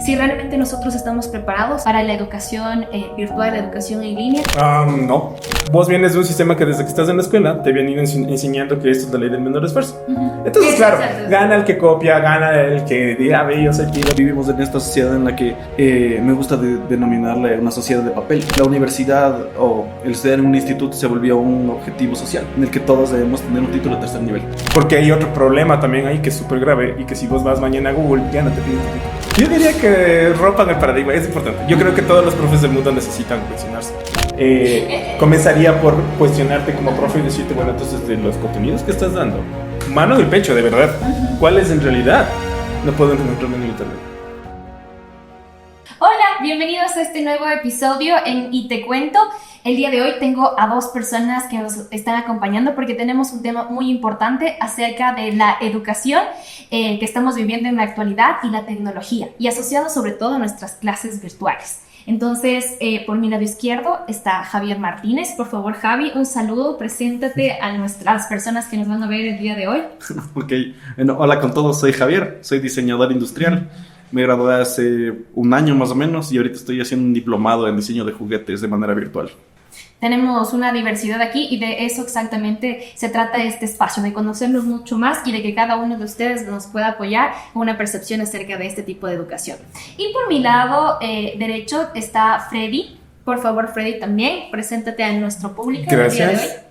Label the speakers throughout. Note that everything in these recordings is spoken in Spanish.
Speaker 1: si realmente nosotros estamos preparados para la educación virtual, la educación en línea.
Speaker 2: No. Vos vienes de un sistema que desde que estás en la escuela te vienen enseñando que esto es la ley del menor esfuerzo. Entonces, claro, gana el que copia, gana el que diga, ve, yo sé que vivimos en esta sociedad en la que me gusta denominarle una sociedad de papel. La universidad o el estudiar en un instituto se volvió un objetivo social en el que todos debemos tener un título de tercer nivel. Porque hay otro problema también ahí que es súper grave y que si vos vas mañana a Google ya no te piden tu título. Yo diría que rompan el paradigma, es importante. Yo creo que todos los profes del mundo necesitan cuestionarse. Comenzaría por cuestionarte como profe y decirte, bueno, entonces de los contenidos que estás dando, mano en el pecho, de verdad, ¿cuál es en realidad? No puedo encontrarlo en el internet.
Speaker 1: Hola, bienvenidos a este nuevo episodio en Y Te Cuento. El día de hoy tengo a dos personas que nos están acompañando porque tenemos un tema muy importante acerca de la educación que estamos viviendo en la actualidad y la tecnología, y asociado sobre todo a nuestras clases virtuales. Entonces, por mi lado izquierdo está Javier Martínez. Por favor, Javi, un saludo, preséntate a las personas que nos van a ver el día de hoy.
Speaker 3: Ok, bueno, hola con todos, soy Javier, soy diseñador industrial. Me gradué hace un año más o menos y ahorita estoy haciendo un diplomado en diseño de juguetes de manera virtual.
Speaker 1: Tenemos una diversidad aquí y de eso exactamente se trata este espacio, de conocernos mucho más y de que cada uno de ustedes nos pueda apoyar con una percepción acerca de este tipo de educación. Y por mi lado derecho está Freddy. Por favor, Freddy, también preséntate a nuestro público.
Speaker 2: Gracias.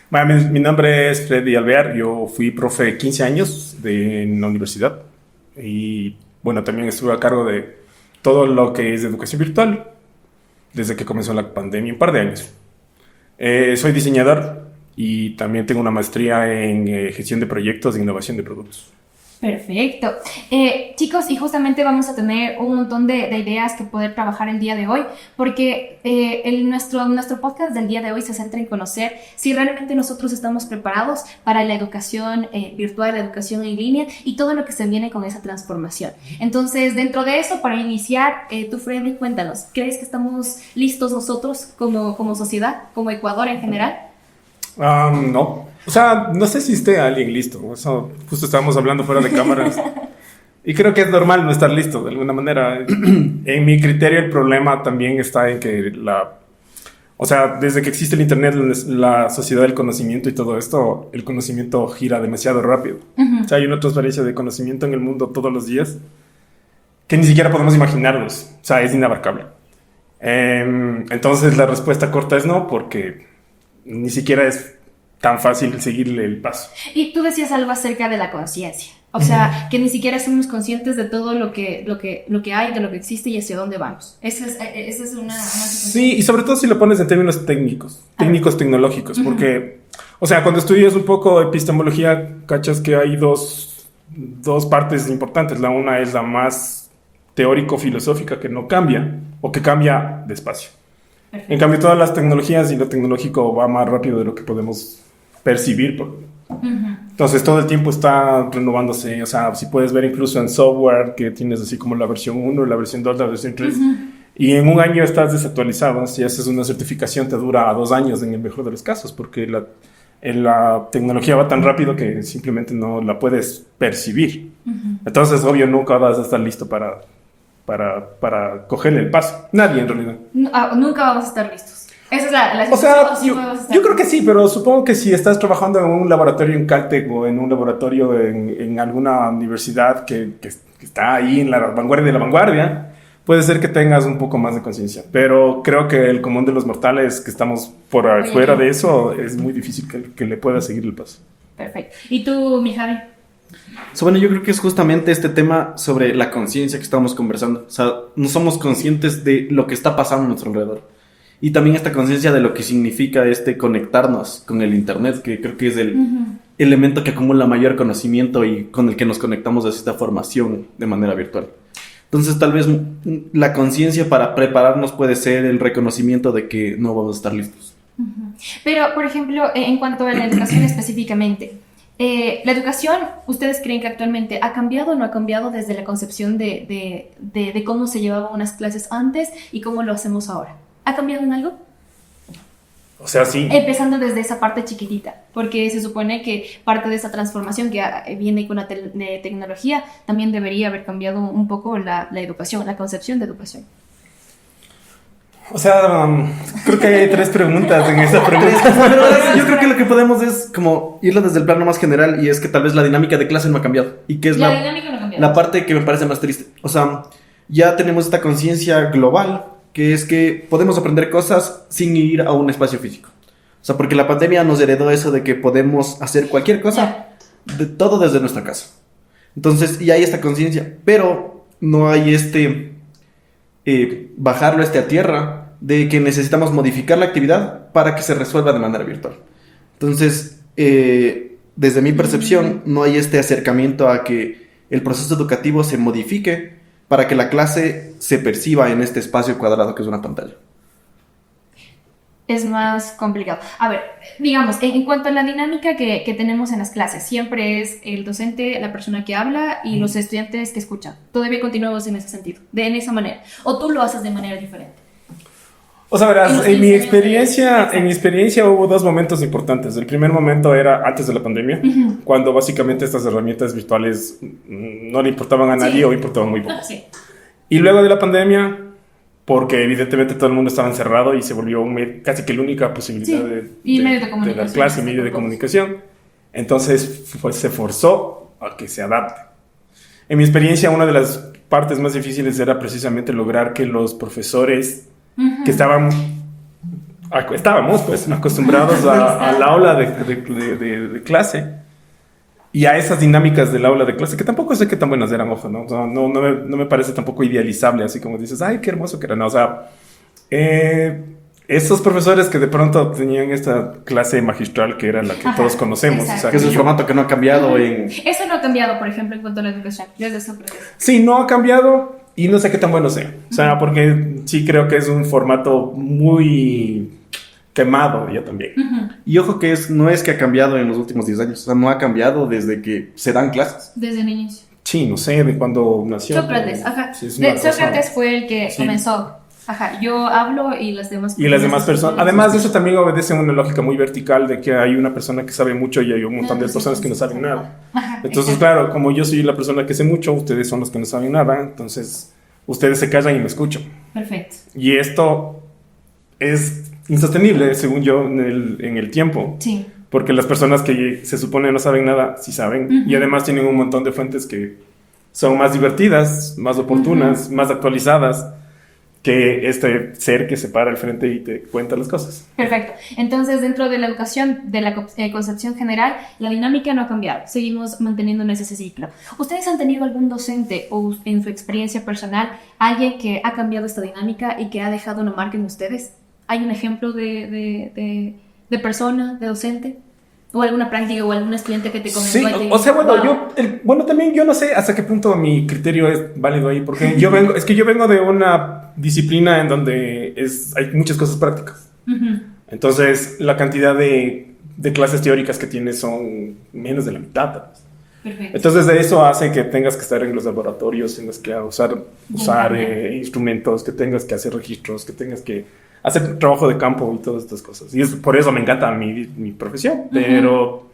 Speaker 2: Bueno, mi nombre es Freddy Alvear. Yo fui profe 15 años en la universidad y bueno, también estuve a cargo de todo lo que es educación virtual desde que comenzó la pandemia, un par de años. Soy diseñador y también tengo una maestría en gestión de proyectos e innovación de productos.
Speaker 1: Perfecto. Chicos, y justamente vamos a tener un montón de ideas que poder trabajar el día de hoy, porque nuestro podcast del día de hoy se centra en conocer si realmente nosotros estamos preparados para la educación virtual, la educación en línea y todo lo que se viene con esa transformación. Entonces, dentro de eso, para iniciar, tú, Freddy, cuéntanos, ¿crees que estamos listos nosotros como sociedad, como Ecuador en general?
Speaker 2: No. O sea, no sé si esté alguien listo. Eso justo estábamos hablando fuera de cámaras. Y creo que es normal no estar listo de alguna manera. En mi criterio, el problema también está en que o sea, desde que existe el internet, la sociedad del conocimiento y todo esto, el conocimiento gira demasiado rápido. O sea, hay una transferencia de conocimiento en el mundo todos los días que ni siquiera podemos imaginarnos. O sea, es inabarcable. Entonces, la respuesta corta es no, porque ni siquiera es tan fácil seguirle el paso.
Speaker 1: Y tú decías algo acerca de la conciencia. O sea, que ni siquiera somos conscientes de todo lo que hay, de lo que existe y hacia dónde vamos. Esa es una
Speaker 2: Sí, y sobre todo si lo pones en términos técnicos, tecnológicos, porque, o sea, cuando estudias un poco epistemología, cachas que hay dos partes importantes. La una es la más teórico-filosófica, que no cambia, o que cambia despacio. Perfecto. En cambio, todas las tecnologías y lo tecnológico va más rápido de lo que podemos percibir. Entonces, todo el tiempo está renovándose. O sea, si puedes ver incluso en software que tienes así como la versión 1, la versión 2, la versión 3, y en un año estás desactualizado. Si haces una certificación te dura 2 años en el mejor de los casos, porque la tecnología va tan rápido que simplemente no la puedes percibir. Entonces, obvio, nunca vas a estar listo para cogerle el paso. Nadie, en realidad.
Speaker 1: Nunca vamos a estar listos. Esa es la
Speaker 2: o sea, yo creo que sí, pero supongo que si estás trabajando en un laboratorio en Caltech o en un laboratorio en alguna universidad que está ahí en la vanguardia de la vanguardia, puede ser que tengas un poco más de conciencia. Pero creo que el común de los mortales que estamos por afuera de eso, es muy difícil que le pueda seguir el paso.
Speaker 1: Perfecto. ¿Y tú, mi Javi?
Speaker 3: Bueno, yo creo que es justamente este tema sobre la conciencia que estamos conversando. O sea, no somos conscientes de lo que está pasando a nuestro alrededor. Y también esta conciencia de lo que significa conectarnos con el internet, que creo que es el elemento que acumula mayor conocimiento y con el que nos conectamos a esta formación de manera virtual. Entonces, tal vez la conciencia para prepararnos puede ser el reconocimiento de que no vamos a estar listos.
Speaker 1: Pero, por ejemplo, en cuanto a la educación específicamente, la educación, ¿ustedes creen que actualmente ha cambiado o no ha cambiado desde la concepción de cómo se llevaban unas clases antes y cómo lo hacemos ahora? ¿Ha cambiado en algo?
Speaker 2: O sea, sí.
Speaker 1: Empezando desde esa parte chiquitita, porque se supone que parte de esa transformación que viene con la tecnología también debería haber cambiado un poco la educación, la concepción de educación.
Speaker 2: O sea, creo que hay 3 preguntas en esa pregunta.
Speaker 3: Pero yo creo que lo que podemos es como irlo desde el plano más general, y es que tal vez la dinámica de clase no ha cambiado. Y que es
Speaker 1: La dinámica no ha cambiado.
Speaker 3: la parte que me parece más triste. O sea, ya tenemos esta conciencia global, que es que podemos aprender cosas sin ir a un espacio físico. O sea, porque la pandemia nos heredó eso de que podemos hacer cualquier cosa, de todo desde nuestra casa. Entonces, y hay esta conciencia, pero no hay bajarlo a tierra de que necesitamos modificar la actividad para que se resuelva de manera virtual. Entonces, desde mi percepción, no hay este acercamiento a que el proceso educativo se modifique para que la clase se perciba en este espacio cuadrado que es una pantalla.
Speaker 1: Es más complicado. A ver, digamos, en cuanto a la dinámica que tenemos en las clases, siempre es el docente, la persona que habla y los estudiantes que escuchan. Todavía continuamos en ese sentido, en esa manera. O tú lo haces de manera diferente.
Speaker 2: O sea, verás, en mi experiencia hubo 2 momentos importantes. El primer momento era antes de la pandemia, cuando básicamente estas herramientas virtuales no le importaban a nadie o importaban muy poco.
Speaker 1: Sí.
Speaker 2: Y luego de la pandemia, porque evidentemente todo el mundo estaba encerrado y se volvió casi que la única posibilidad de la clase, medio de comunicación. Entonces se forzó a que se adapte. En mi experiencia, una de las partes más difíciles era precisamente lograr que los profesores que estábamos pues acostumbrados al aula de clase y a esas dinámicas del aula de clase, que tampoco sé qué tan buenas eran, ojo, ¿no? O sea, no me parece tampoco idealizable, así como dices, ay, qué hermoso que era, no, o sea, esos profesores que de pronto tenían esta clase magistral que era la que todos conocemos, o sea,
Speaker 3: que es el formato que no ha cambiado
Speaker 1: Eso no ha cambiado, por ejemplo, en cuanto a la educación, desde Sócrates.
Speaker 2: Sí, no ha cambiado y no sé qué tan bueno sea, o sea, porque sí creo que es un formato muy quemado ya también.
Speaker 3: Y ojo que no es que ha cambiado en los últimos 10 años, o sea, no ha cambiado desde que se dan clases.
Speaker 1: Desde el inicio.
Speaker 2: Sí, no sé, de cuando nació.
Speaker 1: Sócrates, ajá.
Speaker 2: Sí,
Speaker 1: Sócrates fue el que comenzó. Ajá, yo hablo y las demás personas.
Speaker 2: Y las demás personas. Además de eso también obedece a una lógica muy vertical de que hay una persona que sabe mucho y hay un montón de personas que no saben nada.
Speaker 1: Ajá,
Speaker 2: entonces, claro, como yo soy la persona que sé mucho, ustedes son los que no saben nada, entonces ustedes se callan y me escuchan.
Speaker 1: Perfecto.
Speaker 2: Y esto es insostenible, según yo, en el tiempo.
Speaker 1: Sí.
Speaker 2: Porque las personas que se supone no saben nada, sí saben. Y además tienen un montón de fuentes que son más divertidas, más oportunas, más actualizadas que este ser que se para al frente y te cuenta las cosas.
Speaker 1: Perfecto. Entonces, dentro de la educación, de la concepción general, la dinámica no ha cambiado. Seguimos manteniendo ese ciclo. ¿Ustedes han tenido algún docente o en su experiencia personal, alguien que ha cambiado esta dinámica y que ha dejado una marca en ustedes? ¿Hay un ejemplo de persona, de docente? ¿O alguna práctica o algún estudiante que te comentó?
Speaker 2: Sí, o sea, bueno, también yo no sé hasta qué punto mi criterio es válido ahí, porque yo vengo de una disciplina en donde hay muchas cosas prácticas. Entonces, la cantidad de clases teóricas que tienes son menos de la mitad.
Speaker 1: Perfecto.
Speaker 2: Entonces, de eso hace que tengas que estar en los laboratorios, tengas que usar instrumentos, que tengas que hacer registros, que tengas que hacer trabajo de campo y todas estas cosas. Y por eso me encanta mi profesión. Pero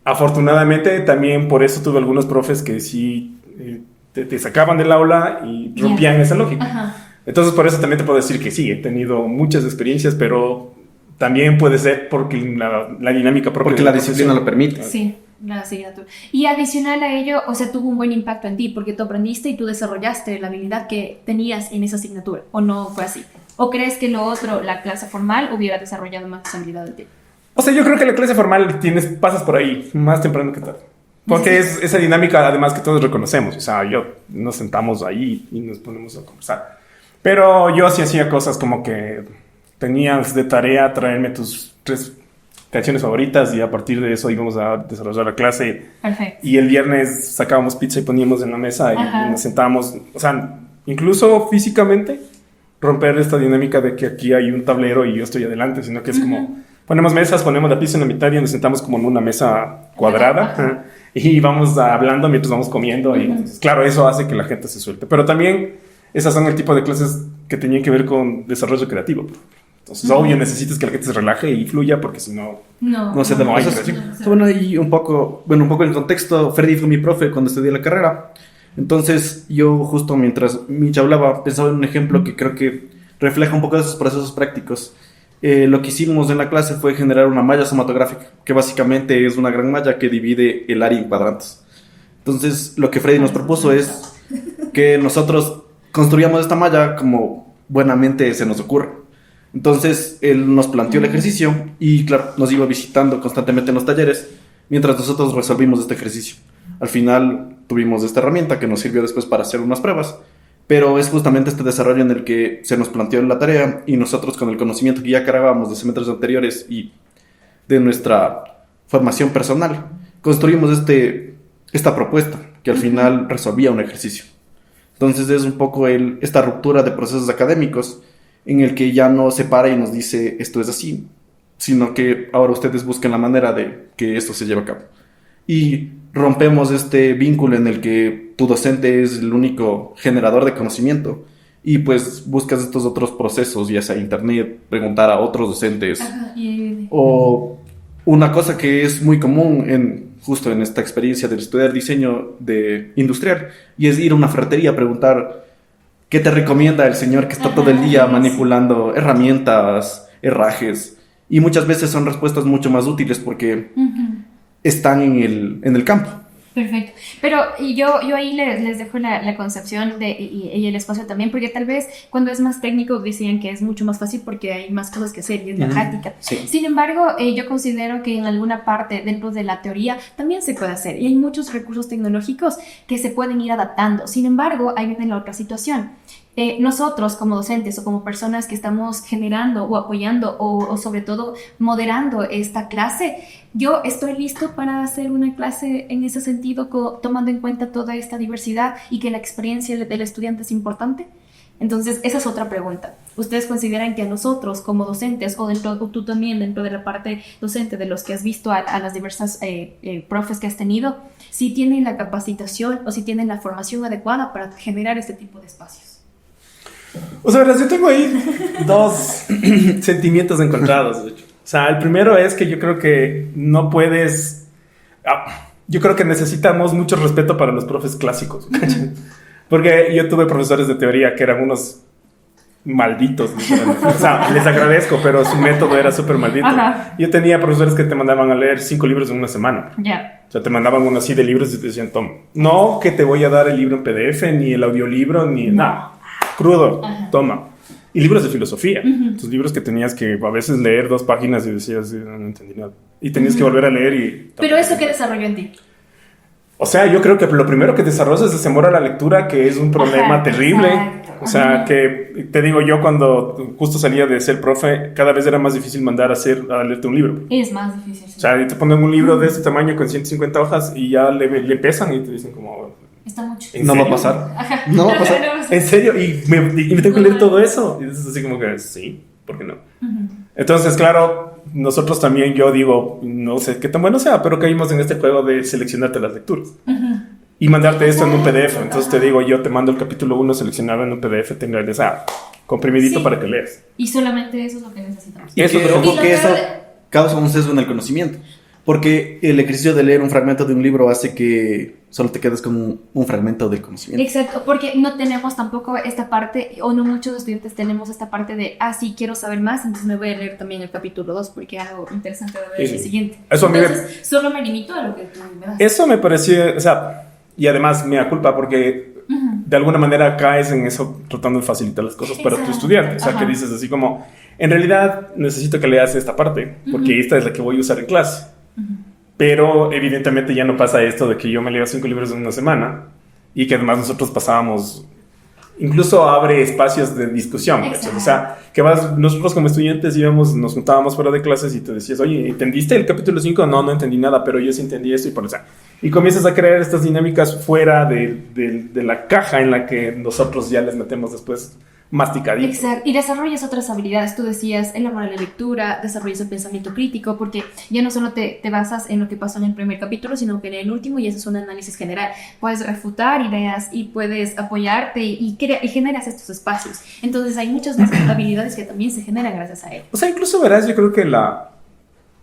Speaker 2: afortunadamente también por eso tuve algunos profes que sí te sacaban del aula y rompían esa lógica. Entonces por eso también te puedo decir que sí, he tenido muchas experiencias, pero también puede ser porque la dinámica propia.
Speaker 3: Porque la disciplina lo permite.
Speaker 1: Sí. La asignatura. Y adicional a ello, o sea, tuvo un buen impacto en ti porque tú aprendiste y tú desarrollaste la habilidad que tenías en esa asignatura, ¿o no fue así? ¿O crees que lo otro, la clase formal, hubiera desarrollado más habilidad de ti?
Speaker 2: O sea, yo creo que la clase formal pasas por ahí más temprano que tarde. Porque es esa dinámica, además, que todos reconocemos. O sea, nos sentamos ahí y nos ponemos a conversar. Pero yo sí hacía cosas como que tenías de tarea traerme tus 3 canciones favoritas y a partir de eso íbamos a desarrollar la clase.
Speaker 1: Perfecto.
Speaker 2: Y el viernes sacábamos pizza y poníamos en la mesa y nos sentábamos. O sea, incluso físicamente romper esta dinámica de que aquí hay un tablero y yo estoy adelante, sino que es como ponemos mesas, ponemos la pizza en la mitad y nos sentamos como en una mesa cuadrada y vamos hablando mientras vamos comiendo. Y claro, eso hace que la gente se suelte. Pero también esas son el tipo de clases que tenían que ver con desarrollo creativo. Entonces, obvio, necesitas que la gente se relaje y fluya porque si no...
Speaker 3: No se
Speaker 2: no hay
Speaker 3: demuestra.
Speaker 2: interacción.
Speaker 3: Bueno, y un poco en contexto, Freddy fue mi profe cuando estudié la carrera. Entonces, yo justo mientras Micha hablaba, pensaba en un ejemplo que creo que refleja un poco de esos procesos prácticos. Lo que hicimos en la clase fue generar una malla somatográfica, que básicamente es una gran malla que divide el área en cuadrantes. Entonces, lo que Freddy nos propuso es que nosotros construyamos esta malla como buenamente se nos ocurre. Entonces, él nos planteó el ejercicio y, claro, nos iba visitando constantemente en los talleres mientras nosotros resolvimos este ejercicio. Al final, tuvimos esta herramienta que nos sirvió después para hacer unas pruebas, pero es justamente este desarrollo en el que se nos planteó la tarea y nosotros, con el conocimiento que ya cargábamos de semestres anteriores y de nuestra formación personal, construimos esta propuesta que al final resolvía un ejercicio. Entonces es un poco esta ruptura de procesos académicos en el que ya no se para y nos dice esto es así, sino que ahora ustedes busquen la manera de que esto se lleve a cabo. Y rompemos este vínculo en el que tu docente es el único generador de conocimiento y pues buscas estos otros procesos, ya sea internet, preguntar a otros docentes. O una cosa que es muy común justo en esta experiencia de estudiar diseño industrial, y es ir a una ferretería a preguntar qué te recomienda el señor que está todo el día manipulando herramientas, herrajes, y muchas veces son respuestas mucho más útiles porque están en el campo.
Speaker 1: Perfecto. Pero yo ahí les dejo la concepción y el espacio también, porque tal vez cuando es más técnico decían que es mucho más fácil porque hay más cosas que hacer y es la práctica.
Speaker 3: Sí.
Speaker 1: Sin embargo, yo considero que en alguna parte dentro de la teoría también se puede hacer y hay muchos recursos tecnológicos que se pueden ir adaptando. Sin embargo, ahí viene la otra situación. Nosotros como docentes o como personas que estamos generando o apoyando o sobre todo moderando esta clase, yo estoy listo para hacer una clase en ese sentido, tomando en cuenta toda esta diversidad y que la experiencia del estudiante es importante. Entonces, esa es otra pregunta. ¿Ustedes consideran que a nosotros como docentes o tú también dentro de la parte docente de los que has visto a las diversas profes que has tenido, si tienen la capacitación o si tienen la formación adecuada para generar este tipo de espacios?
Speaker 2: O sea, yo tengo ahí dos sentimientos encontrados, de hecho. O sea, el primero es que yo creo que no puedes... yo creo que necesitamos mucho respeto para los profes clásicos. Porque yo tuve profesores de teoría que eran unos malditos. O sea, les agradezco, pero su método era súper maldito.
Speaker 1: Ajá.
Speaker 2: Yo tenía profesores que te mandaban a leer 5 libros en una semana.
Speaker 1: Ya.
Speaker 2: O sea, te mandaban uno así de libros y te decían, toma, no que te voy a dar el libro en PDF, ni el audiolibro, ni nada. Crudo, toma. Y libros de filosofía. Tus libros que tenías que a veces leer 2 páginas y decías, no entendí nada. Y tenías que volver a leer y...
Speaker 1: ¿Pero eso qué desarrolló en ti?
Speaker 2: O sea, yo creo que lo primero que desarrollas es amor a la lectura, que es un problema terrible.
Speaker 1: Exacto.
Speaker 2: O sea, que te digo, yo cuando justo salía de ser profe, cada vez era más difícil mandar a leerte un libro.
Speaker 1: Es más difícil. Sí.
Speaker 2: O sea, te ponen un libro de este tamaño con 150 hojas y ya le pesan y te dicen como...
Speaker 1: Está mucho.
Speaker 3: No va a pasar.
Speaker 1: Ajá.
Speaker 3: No va a pasar.
Speaker 2: ¿En serio? ¿Y me tengo que leer todo eso? Y es así como que, sí, ¿por qué no? Entonces, claro, nosotros también, yo digo, no sé qué tan bueno sea, pero caímos en este juego de seleccionarte las lecturas. Y mandarte esto en un PDF. Entonces te digo, yo te mando el capítulo 1 seleccionado en un PDF, tengas comprimidito para que leas.
Speaker 1: Y solamente eso es lo que necesitamos.
Speaker 3: Y
Speaker 2: Eso,
Speaker 3: ojo que eso
Speaker 1: peor
Speaker 3: causa un sesgo en el conocimiento. Porque el ejercicio de leer un fragmento de un libro hace que solo te quedes con un fragmento del conocimiento.
Speaker 1: Exacto, porque no tenemos tampoco esta parte, o no muchos estudiantes tenemos esta parte de, sí, quiero saber más, entonces me voy a leer también el capítulo 2 porque algo interesante va a ver el siguiente.
Speaker 2: Eso a mí
Speaker 1: entonces, solo me limito a lo que tú me das.
Speaker 2: Eso me pareció, o sea, y además me da culpa porque de alguna manera caes en eso tratando de facilitar las cosas para tu estudiante. O sea, que dices así como, en realidad necesito que leas esta parte porque esta es la que voy a usar en clase. Pero evidentemente ya no pasa esto de que yo me leo 5 libros en una semana y que además nosotros pasábamos, incluso abre espacios de discusión. O sea, que nosotros como estudiantes nos juntábamos fuera de clases y te decías, oye, ¿entendiste el capítulo 5? No entendí nada, pero yo sí entendí esto y por eso. Y comienzas a crear estas dinámicas fuera de la caja en la que nosotros ya les metemos después masticadito.
Speaker 1: Exacto, y desarrollas otras habilidades. Tú decías el amor a la lectura, desarrollas el pensamiento crítico, porque ya no solo te basas en lo que pasó en el primer capítulo, sino que en el último, y eso es un análisis general. Puedes refutar ideas y puedes apoyarte y generas estos espacios. Entonces hay muchas habilidades que también se generan gracias a él.
Speaker 2: O sea, incluso verás, yo creo que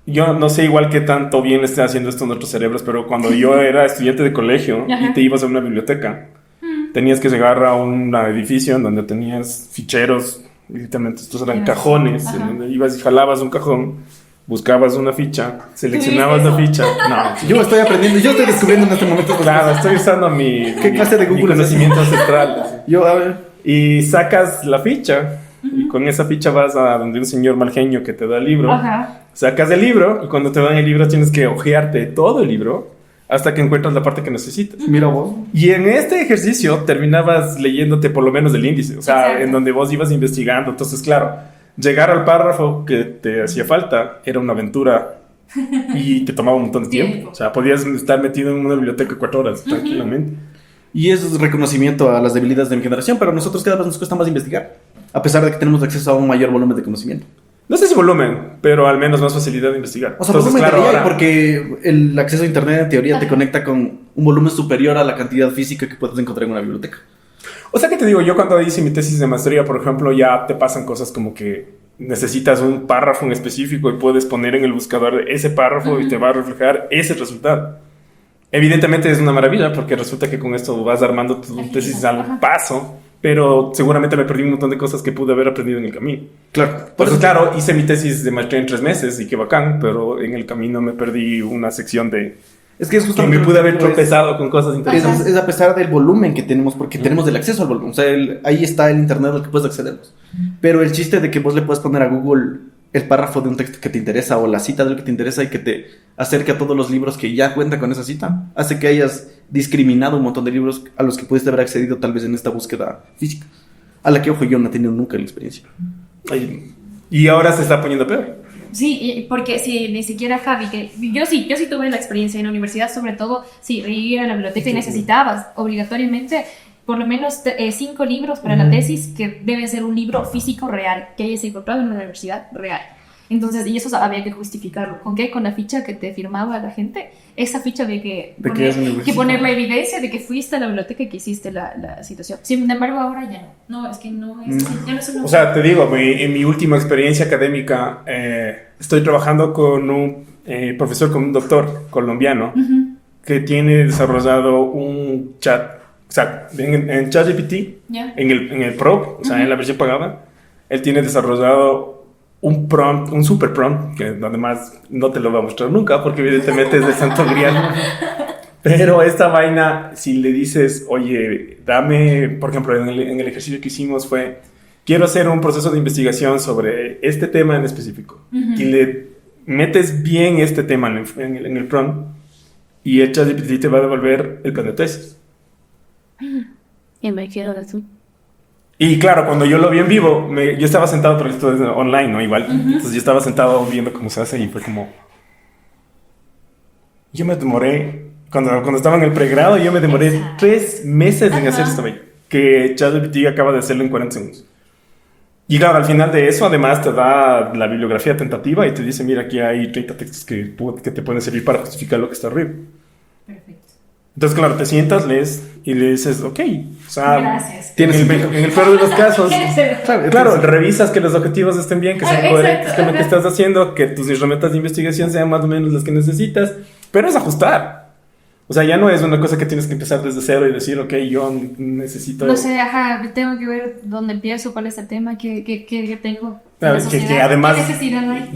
Speaker 2: yo no sé igual qué tanto bien esté haciendo esto en nuestros cerebros, pero cuando yo era estudiante de colegio y te ibas a una biblioteca, tenías que llegar a un edificio en donde tenías ficheros, literalmente estos eran cajones, en donde ibas y jalabas un cajón, buscabas una ficha, seleccionabas la ficha. No,
Speaker 3: Yo estoy aprendiendo, yo estoy descubriendo en este momento.
Speaker 2: claro, estoy usando
Speaker 3: ¿Qué clase de Google
Speaker 2: mi conocimiento ancestral.
Speaker 3: Yo, a ver.
Speaker 2: Y sacas la ficha, y con esa ficha vas a donde un señor mal genio que te da el libro. Sacas el libro, y cuando te dan el libro tienes que hojearte todo el libro hasta que encuentras la parte que necesitas.
Speaker 3: Mira vos.
Speaker 2: Y en este ejercicio terminabas leyéndote por lo menos el índice, o sea,
Speaker 1: Exacto.
Speaker 2: en donde vos ibas investigando. Entonces, claro, llegar al párrafo que te hacía falta era una aventura y te tomaba un montón de tiempo. O sea, podías estar metido en una biblioteca 4 horas tranquilamente.
Speaker 3: Y eso es reconocimiento a las debilidades de mi generación, pero a nosotros cada vez nos cuesta más investigar, a pesar de que tenemos acceso a un mayor volumen de conocimiento.
Speaker 2: No sé si volumen, pero al menos más facilidad de investigar.
Speaker 3: O sea,
Speaker 2: entonces,
Speaker 3: volumen
Speaker 2: claro,
Speaker 3: debería,
Speaker 2: ahora,
Speaker 3: porque el acceso a internet en teoría te conecta con un volumen superior a la cantidad física que puedes encontrar en una biblioteca.
Speaker 2: o sea, que te digo, yo cuando hice mi tesis de maestría, por ejemplo, ya te pasan cosas como que necesitas un párrafo en específico y puedes poner en el buscador ese párrafo y te va a reflejar ese resultado. Evidentemente es una maravilla porque resulta que con esto vas armando tu tesis al paso, pero seguramente me perdí un montón de cosas que pude haber aprendido en el camino.
Speaker 3: Claro.
Speaker 2: Por eso, claro, hice mi tesis de maestría en 3 meses y qué bacán, pero en el camino me perdí una sección de...
Speaker 3: Es que es
Speaker 2: que
Speaker 3: justamente
Speaker 2: me pude haber tropezado con cosas interesantes.
Speaker 3: Es a pesar del volumen que tenemos, porque tenemos el acceso al volumen. O sea, ahí está el internet al que puedes acceder. Pero el chiste de que vos le puedes poner a Google el párrafo de un texto que te interesa o la cita de lo que te interesa y que te acerque a todos los libros que ya cuentan con esa cita, hace que hayas discriminado un montón de libros a los que pudiste haber accedido tal vez en esta búsqueda física, a la que, ojo, yo no he tenido nunca la experiencia.
Speaker 2: Y ahora se está poniendo peor.
Speaker 1: Sí, porque si ni siquiera Javi, que yo sí tuve la experiencia en la universidad, sobre todo, sí, ir a la biblioteca y necesitabas obligatoriamente por lo menos 5 libros para la tesis, que debe ser un libro físico real, que hayas encontrado en una universidad real. Entonces, y eso había que justificarlo. ¿Con qué? Con la ficha que te firmaba la gente. Esa ficha había que poner la evidencia de que fuiste a la biblioteca y que hiciste la situación. Sin embargo, ahora ya no. No, es que no es así. Ya no es una...
Speaker 2: O sea, te digo, en mi última experiencia académica estoy trabajando con un profesor, con un doctor colombiano que tiene desarrollado un chat. O sea, en ChatGPT, en el Pro, o sea, en la versión pagada, él tiene desarrollado un prompt, un super prompt, que además no te lo va a mostrar nunca, porque evidentemente es de santo grial. Pero esta vaina, si le dices, oye, dame, por ejemplo, en el ejercicio que hicimos fue, quiero hacer un proceso de investigación sobre este tema en específico, y le metes bien este tema en el prompt, y el ChatGPT te va a devolver el plan de tesis.
Speaker 1: Y me quiero decir.
Speaker 2: Y claro, cuando yo lo vi en vivo, yo estaba sentado, pero esto es online, ¿no? Igual. Entonces yo estaba sentado viendo cómo se hace y fue como... Yo me demoré, cuando estaba en el pregrado, yo me demoré 3 meses en hacer esto, que ChatGPT acaba de hacerlo en 40 segundos. Y claro, al final de eso, además te da la bibliografía tentativa y te dice, mira, aquí hay 30 textos que te pueden servir para justificar lo que está arriba. Perfecto. Entonces, claro, te sientas, lees y le dices, ok, o sea,
Speaker 1: gracias.
Speaker 2: En el peor de los casos, claro, revisas que los objetivos estén bien, que sean coherentes con lo que estás haciendo, que tus herramientas de investigación sean más o menos las que necesitas, pero es ajustar. O sea, ya no es una cosa que tienes que empezar desde cero y decir, ok, yo necesito...
Speaker 1: No sé, tengo que ver dónde empiezo, cuál es el tema que tengo.
Speaker 2: Claro, que además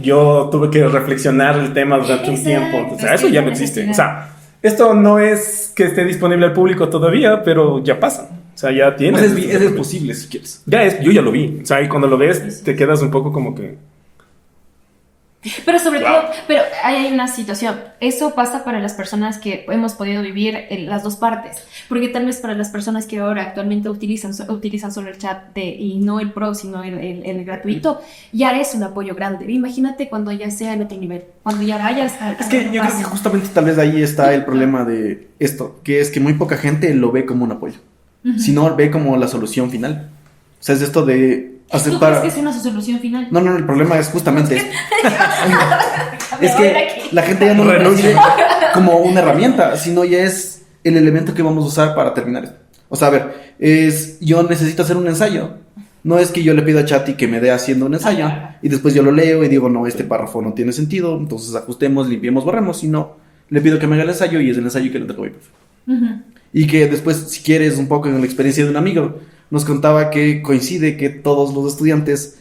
Speaker 2: yo tuve que reflexionar el tema durante un tiempo. O sea, eso ya no existe. O sea, esto no es que esté disponible al público todavía, pero ya pasa. O sea, ya tienes.
Speaker 3: Es posible si quieres.
Speaker 2: Yo ya lo vi. O sea, y cuando lo ves, te quedas un poco como que...
Speaker 1: Pero sobre todo, pero hay una situación. Eso pasa para las personas que hemos podido vivir en las dos partes. Porque tal vez para las personas que ahora actualmente utilizan solo el chat y no el pro, sino el gratuito, ya es un apoyo grande. Imagínate cuando ya sea en otro nivel. Cuando ya vayas a...
Speaker 3: Es que yo creo que justamente tal vez ahí está el problema de esto, que es que muy poca gente lo ve como un apoyo, sino ve como la solución final. O sea, es esto de
Speaker 1: ¿Tú
Speaker 3: aceptar...
Speaker 1: crees que es una solución final?
Speaker 3: No, el problema es justamente esto. Es que la gente ya no lo
Speaker 2: Renuncia.
Speaker 3: percibe como una herramienta, sino ya es el elemento que vamos a usar para terminar esto. O sea, a ver, yo necesito hacer un ensayo. No es que yo le pido a Chati que me dé haciendo un ensayo y después yo lo leo y digo, no, este párrafo no tiene sentido, entonces ajustemos, limpiemos, borremos, sino le pido que me haga el ensayo y es el ensayo que le tengo a mi profe. Y que después, si quieres, un poco en la experiencia de un amigo, nos contaba que coincide que todos los estudiantes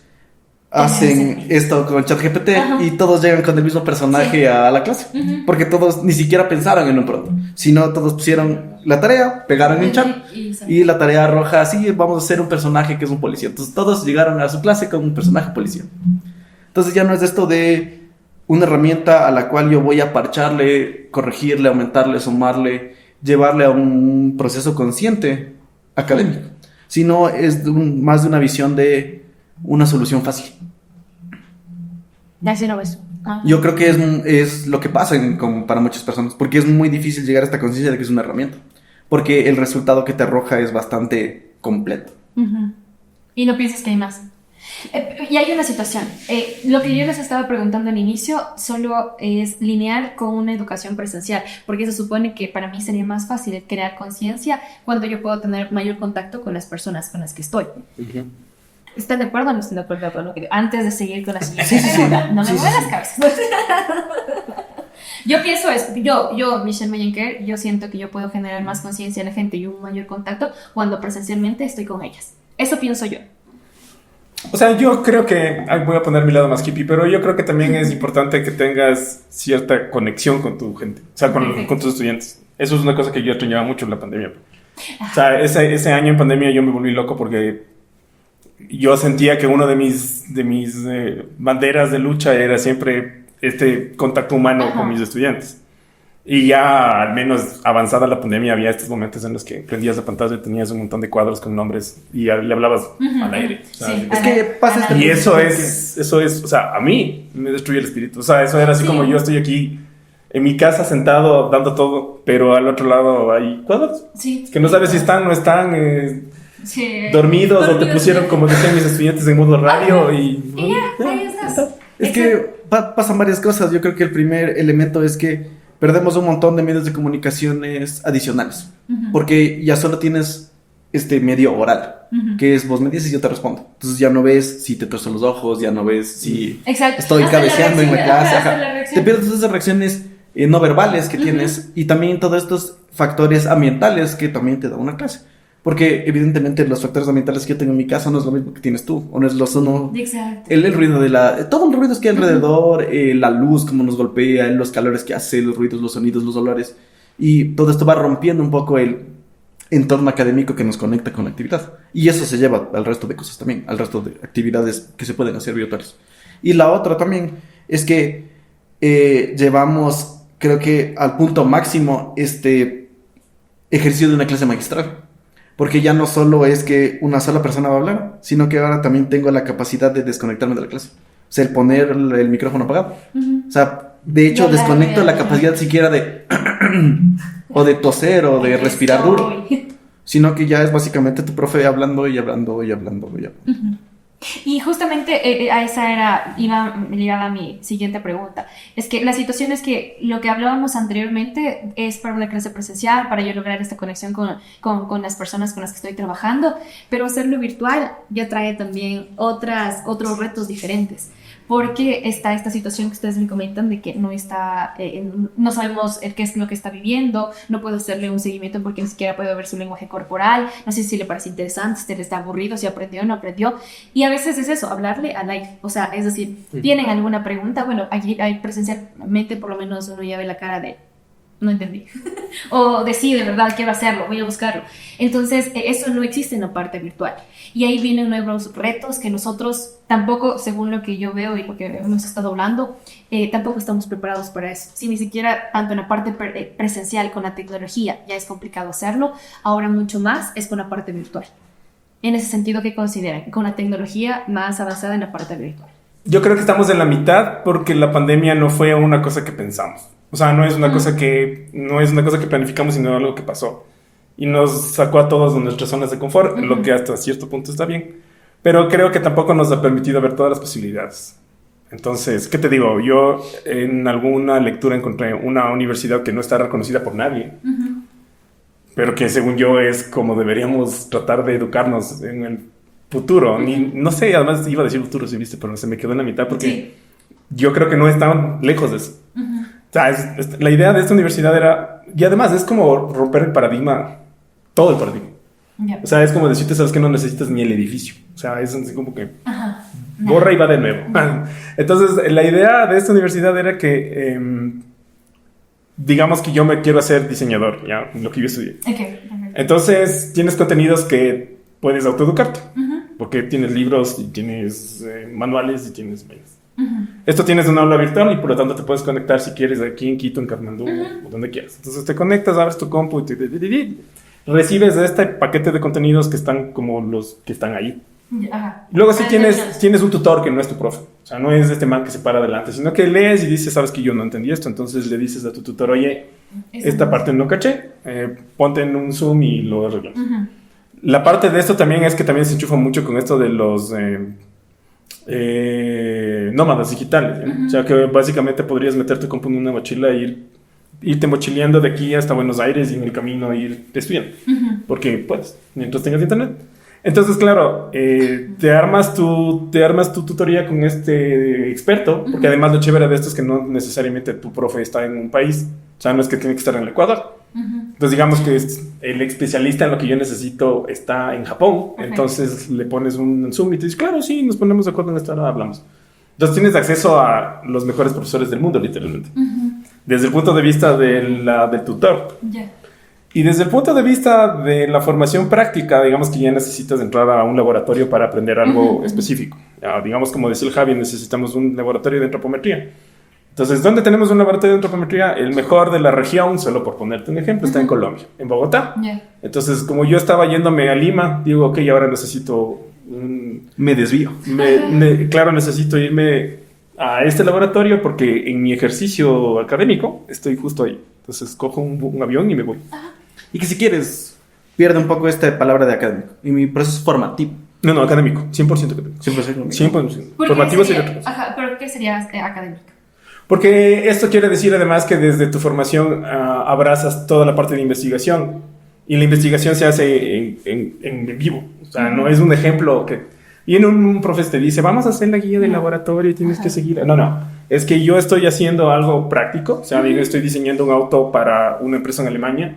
Speaker 3: hacen esto con ChatGPT y todos llegan con el mismo personaje a la clase. Porque todos ni siquiera pensaron en un pronto, sino todos pusieron la tarea, pegaron en chat y la tarea arroja así, vamos a hacer un personaje que es un policía. Entonces todos llegaron a su clase con un personaje policía. Entonces ya no es esto de una herramienta a la cual yo voy a parcharle, corregirle, aumentarle, sumarle, llevarle a un proceso consciente académico, sino es más de una visión de una solución fácil.
Speaker 1: Así no ves.
Speaker 3: Yo creo que es lo que pasa para muchas personas, porque es muy difícil llegar a esta conciencia de que es una herramienta, porque el resultado que te arroja es bastante completo.
Speaker 1: Y no piensas que hay más. Y hay una situación. Lo que yo les estaba preguntando al inicio solo es lineal con una educación presencial, porque se supone que para mí sería más fácil crear conciencia cuando yo puedo tener mayor contacto con las personas con las que estoy. ¿Están de acuerdo o no están de acuerdo con lo que digo? Antes de seguir con la siguiente pregunta, no me muevas las cabezas. Yo pienso esto, yo, Michelle Mayenker, yo siento que yo puedo generar más conciencia en la gente y un mayor contacto cuando presencialmente estoy con ellas. Eso pienso yo.
Speaker 2: O sea, yo creo que... voy a poner mi lado más hippie, pero yo creo que también es importante que tengas cierta conexión con tu gente, o sea, con tus estudiantes. Eso es una cosa que yo extrañaba mucho en la pandemia. O sea, ese año en pandemia yo me volví loco porque yo sentía que uno de mis banderas de lucha era siempre este contacto humano con mis estudiantes. Y ya al menos avanzada la pandemia había estos momentos en los que prendías la pantalla y tenías un montón de cuadros con nombres y le hablabas al aire. O sea,
Speaker 1: Sí,
Speaker 3: Es que pasa
Speaker 2: y eso es, o sea, a mí me destruye el espíritu. O sea, eso era así como yo estoy aquí en mi casa sentado dando todo, pero al otro lado hay cuadros que no sabes si están o no están dormidos o te pusieron, como decían mis estudiantes, en modo radio y
Speaker 1: ya, ahí estás.
Speaker 3: Es que pasan varias cosas. Yo creo que el primer elemento es que perdemos un montón de medios de comunicaciones adicionales, porque ya solo tienes este medio oral, que es vos me dices y yo te respondo. Entonces ya no ves si te tuerzo los ojos, ya no ves si estoy cabeceando en la clase. Te pierdes esas reacciones no verbales que tienes y también todos estos factores ambientales que también te da una clase. Porque evidentemente los factores ambientales que yo tengo en mi casa no es lo mismo que tienes tú, o no es lo mismo.
Speaker 1: Exacto.
Speaker 3: El ruido todo el ruido que hay alrededor, la luz como nos golpea, los calores que hace, los ruidos, los sonidos, los olores, y todo esto va rompiendo un poco el entorno académico que nos conecta con la actividad. Y eso se lleva al resto de cosas también, al resto de actividades que se pueden hacer virtuales. Y la otra también es que llevamos, creo que al punto máximo, este ejercicio de una clase magistral. Porque ya no solo es que una sola persona va a hablar, sino que ahora también tengo la capacidad de desconectarme de la clase. O sea, el poner el micrófono apagado. O sea, de hecho, desconecto la capacidad siquiera de... o de toser o de respirar duro. Sino que ya es básicamente tu profe hablando y hablando y hablando y hablando.
Speaker 1: Y justamente a esa me llevaba a mi siguiente pregunta. Es que la situación es que lo que hablábamos anteriormente es para una clase presencial, para yo lograr esta conexión con las personas con las que estoy trabajando, pero hacerlo virtual ya trae también otros retos diferentes. Porque está esta situación que ustedes me comentan de que no sabemos qué es lo que está viviendo, no puedo hacerle un seguimiento porque ni siquiera puedo ver su lenguaje corporal, no sé si le parece interesante, si le está aburrido, si aprendió o no aprendió. Y a veces es eso, hablarle al aire. O sea, es decir, ¿tienen alguna pregunta? Bueno, aquí presencialmente por lo menos uno ya ve la cara de... no entendí. O de sí, de verdad, quiero hacerlo, voy a buscarlo. Entonces, eso no existe en la parte virtual. Y ahí vienen nuevos retos que nosotros tampoco, según lo que yo veo y lo que hemos estado hablando, tampoco estamos preparados para eso. Si ni siquiera tanto en la parte presencial con la tecnología ya es complicado hacerlo, ahora mucho más es con la parte virtual. En ese sentido, ¿qué consideran? Con la tecnología más avanzada en la parte virtual.
Speaker 2: Yo creo que estamos en la mitad porque la pandemia no fue una cosa que pensamos. O sea, no es una cosa que planificamos, sino algo que pasó. Y nos sacó a todos de nuestras zonas de confort, lo que hasta cierto punto está bien. pero creo que tampoco nos ha permitido ver todas las posibilidades. Entonces, ¿qué te digo? Yo en alguna lectura encontré una universidad que no está reconocida por nadie, pero que según yo es como deberíamos tratar de educarnos en el futuro. No sé, además iba a decir futuro, si viste, pero se me quedó en la mitad porque yo creo que no estaban lejos de eso. O sea, la idea de esta universidad era, y además es como romper el paradigma, todo el paradigma. O sea, es como decirte, sabes que no necesitas ni el edificio. O sea, es así como que borra y va de nuevo. Entonces, la idea de esta universidad era que, digamos que yo me quiero hacer diseñador, ya, lo que yo estudié. Entonces, tienes contenidos que puedes autoeducarte, porque tienes libros y tienes manuales y tienes mails. Esto tienes una aula virtual y por lo tanto te puedes conectar si quieres aquí en Quito, en Katmandú, o donde quieras. Entonces te conectas, abres tu compu y recibes este paquete de contenidos que están como los que están ahí. Luego sí tienes un tutor que no es tu profe. O sea, no es este man que se para adelante, sino que lees y dices, sabes que yo no entendí esto. Entonces le dices a tu tutor, oye, esta parte no caché, ponte en un Zoom y lo arreglamos. La parte de esto también es que también se enchufa mucho con esto de los nómadas digitales, ¿eh? O sea, que básicamente podrías meterte compu en una mochila e irte mochileando de aquí hasta Buenos Aires y en el camino ir estudiando. Porque puedes, mientras tengas internet. Entonces, claro, te armas tu tutoría con este experto, porque además lo chévere de esto es que no necesariamente tu profe está en un país, o sea, no es que tiene que estar en el Ecuador. Entonces, digamos que el especialista en lo que yo necesito está en Japón, entonces le pones un Zoom y te dices, claro, sí, nos ponemos de acuerdo en esta hora, hablamos. Entonces tienes acceso a los mejores profesores del mundo, literalmente. Desde el punto de vista del tutor. Y desde el punto de vista de la formación práctica, digamos que ya necesitas entrar a un laboratorio para aprender algo específico. Ya, digamos, como decía el Javi, necesitamos un laboratorio de antropometría. Entonces, ¿dónde tenemos un laboratorio de antropometría? El mejor de la región, solo por ponerte un ejemplo, está en Colombia, en Bogotá. Entonces, como yo estaba yéndome a Lima, digo, ok, ahora necesito...
Speaker 3: me desvío.
Speaker 2: Claro, necesito irme a este laboratorio porque en mi ejercicio académico estoy justo ahí. Entonces, cojo un avión y me voy.
Speaker 3: Y que si quieres, pierde un poco esta palabra de académico. Y mi proceso es formativo.
Speaker 2: No, académico. 100% académico. 100%. Formativo sería otra cosa.
Speaker 1: ¿Pero qué sería académico?
Speaker 2: Porque esto quiere decir además que desde tu formación abrazas toda la parte de investigación. Y la investigación se hace en vivo. O sea, no es un ejemplo que... Y en un profesor te dice, vamos a hacer la guía del laboratorio y tienes que seguir. No. Es que yo estoy haciendo algo práctico. O sea, yo estoy diseñando un auto para una empresa en Alemania.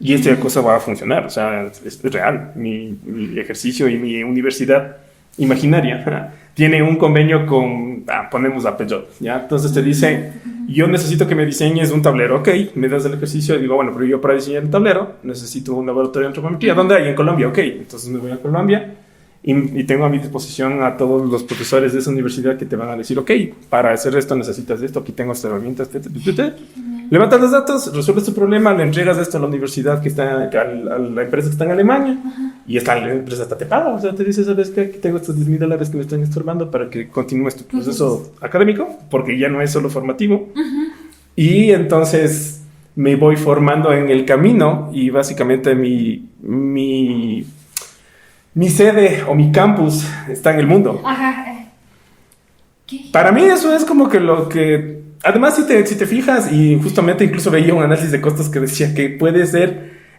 Speaker 2: Y esta cosa va a funcionar, o sea, es real. Mi ejercicio y mi universidad imaginaria tiene un convenio con, ponemos a Peugeot, ¿ya? Entonces te dice, yo necesito que me diseñes un tablero, ok, me das el ejercicio y digo, bueno, pero yo para diseñar el tablero necesito un laboratorio de antropometría. ¿Dónde hay? En Colombia, ok. Entonces me voy a Colombia y tengo a mi disposición a todos los profesores de esa universidad que te van a decir, ok, para hacer esto necesitas esto, aquí tengo estas herramientas, levantas los datos, resuelves tu problema, le entregas esto a la universidad que está, a la empresa que está en Alemania, y la empresa hasta te paga, o sea, te dice, ¿sabes qué? Aquí tengo estos $10,000 que me están estorbando para que continúes tu proceso académico, porque ya no es solo formativo. Y entonces me voy formando en el camino, y básicamente mi sede o mi campus está en el mundo. Para mí eso es como que lo que... Además, si te fijas, y justamente incluso veía un análisis de costos que decía que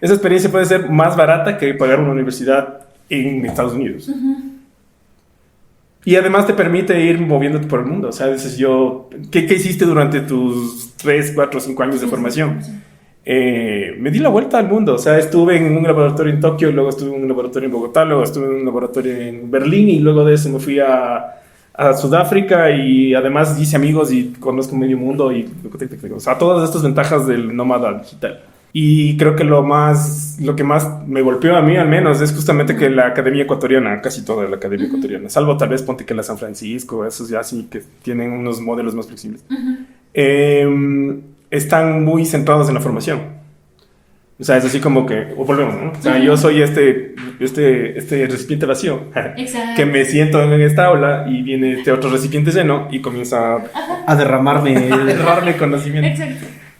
Speaker 2: esa experiencia puede ser más barata que pagar una universidad en Estados Unidos. Y además te permite ir moviéndote por el mundo. O sea, dices yo, ¿qué hiciste durante tus 3, 4, 5 años de formación? Me di la vuelta al mundo. O sea, estuve en un laboratorio en Tokio, luego estuve en un laboratorio en Bogotá, luego estuve en un laboratorio en Berlín y luego de eso me fui a Sudáfrica y además hice amigos y conozco medio mundo y, o sea, todas estas ventajas del nómada digital. Y creo que lo que más me golpeó a mí al menos es justamente que la academia ecuatoriana, casi toda la academia ecuatoriana, salvo tal vez ponte que la San Francisco, esos ya sí que tienen unos modelos más flexibles, están muy centrados en la formación. O sea, es así como que, volvemos, ¿no? O sea, yo soy este recipiente vacío, que me siento en esta aula y viene este otro recipiente lleno y comienza a derramarme conocimiento.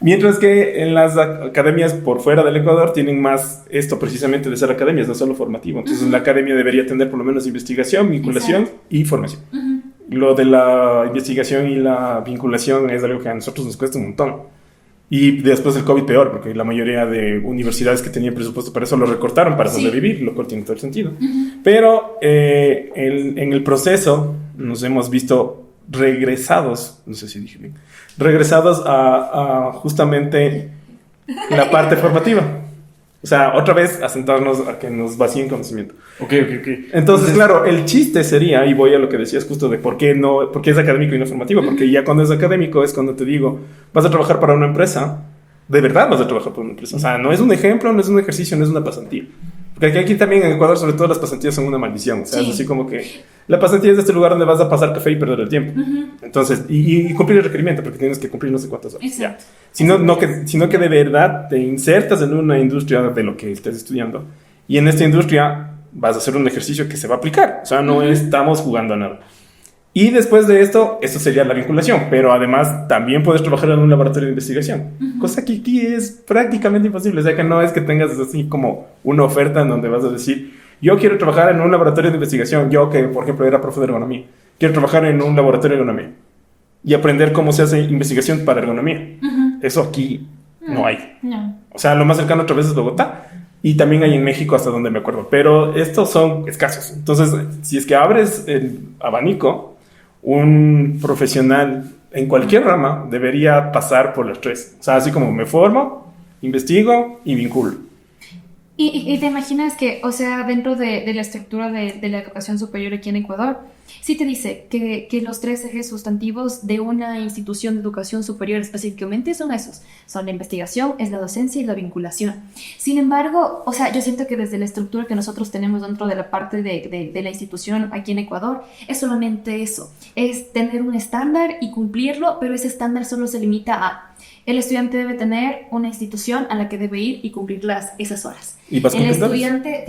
Speaker 2: Mientras que en las academias por fuera del Ecuador tienen más esto precisamente de ser academias, no solo formativo. Entonces la academia debería tener por lo menos investigación, vinculación y formación. Lo de la investigación y la vinculación es algo que a nosotros nos cuesta un montón. Y después del COVID peor, porque la mayoría de universidades que tenían presupuesto para eso lo recortaron para sobrevivir, lo cual tiene todo el sentido. Pero en el proceso nos hemos visto regresados, no sé si dije bien, regresados a justamente la parte formativa. O sea, otra vez a sentarnos a que nos vacíen conocimiento.
Speaker 3: Ok.
Speaker 2: Entonces, claro, el chiste sería, y voy a lo que decías justo de por qué es académico y no formativo, porque ya cuando es académico es cuando te digo, vas a trabajar para una empresa, de verdad vas a trabajar para una empresa. O sea, no es un ejemplo, no es un ejercicio, no es una pasantía. Porque aquí también en Ecuador, sobre todo, las pasantías son una maldición. O sea, es así como que la pasantía es este lugar donde vas a pasar café y perder el tiempo. Entonces, y cumplir el requerimiento, porque tienes que cumplir no sé cuántas horas.
Speaker 1: Exacto.
Speaker 2: Sino que de verdad te insertas en una industria de lo que estés estudiando. Y en esta industria vas a hacer un ejercicio que se va a aplicar. O sea, no estamos jugando a nada. Y después de esto sería la vinculación, pero además también puedes trabajar en un laboratorio de investigación, cosa que aquí es prácticamente imposible. O sea, que no es que tengas así como una oferta en donde vas a decir, yo quiero trabajar en un laboratorio de investigación, yo que por ejemplo era profe de ergonomía, quiero trabajar en un laboratorio de ergonomía y aprender cómo se hace investigación para ergonomía. Eso aquí no hay.
Speaker 1: No.
Speaker 2: O sea, lo más cercano otra vez es Bogotá. Y también hay en México, hasta donde me acuerdo. Pero estos son escasos. Entonces, si es que abres el abanico, un profesional en cualquier rama debería pasar por los tres. O sea, así como me formo, investigo y vinculo.
Speaker 1: Y te imaginas que, o sea, dentro de la estructura de la educación superior aquí en Ecuador, sí te dice que los tres ejes sustantivos de una institución de educación superior específicamente son esos. Son la investigación, es la docencia y la vinculación. Sin embargo, o sea, yo siento que desde la estructura que nosotros tenemos dentro de la parte de la institución aquí en Ecuador, es solamente eso. Es tener un estándar y cumplirlo, pero ese estándar solo se limita a... El estudiante debe tener una institución a la que debe ir y cumplir esas horas.
Speaker 2: ¿Y vas
Speaker 1: El docente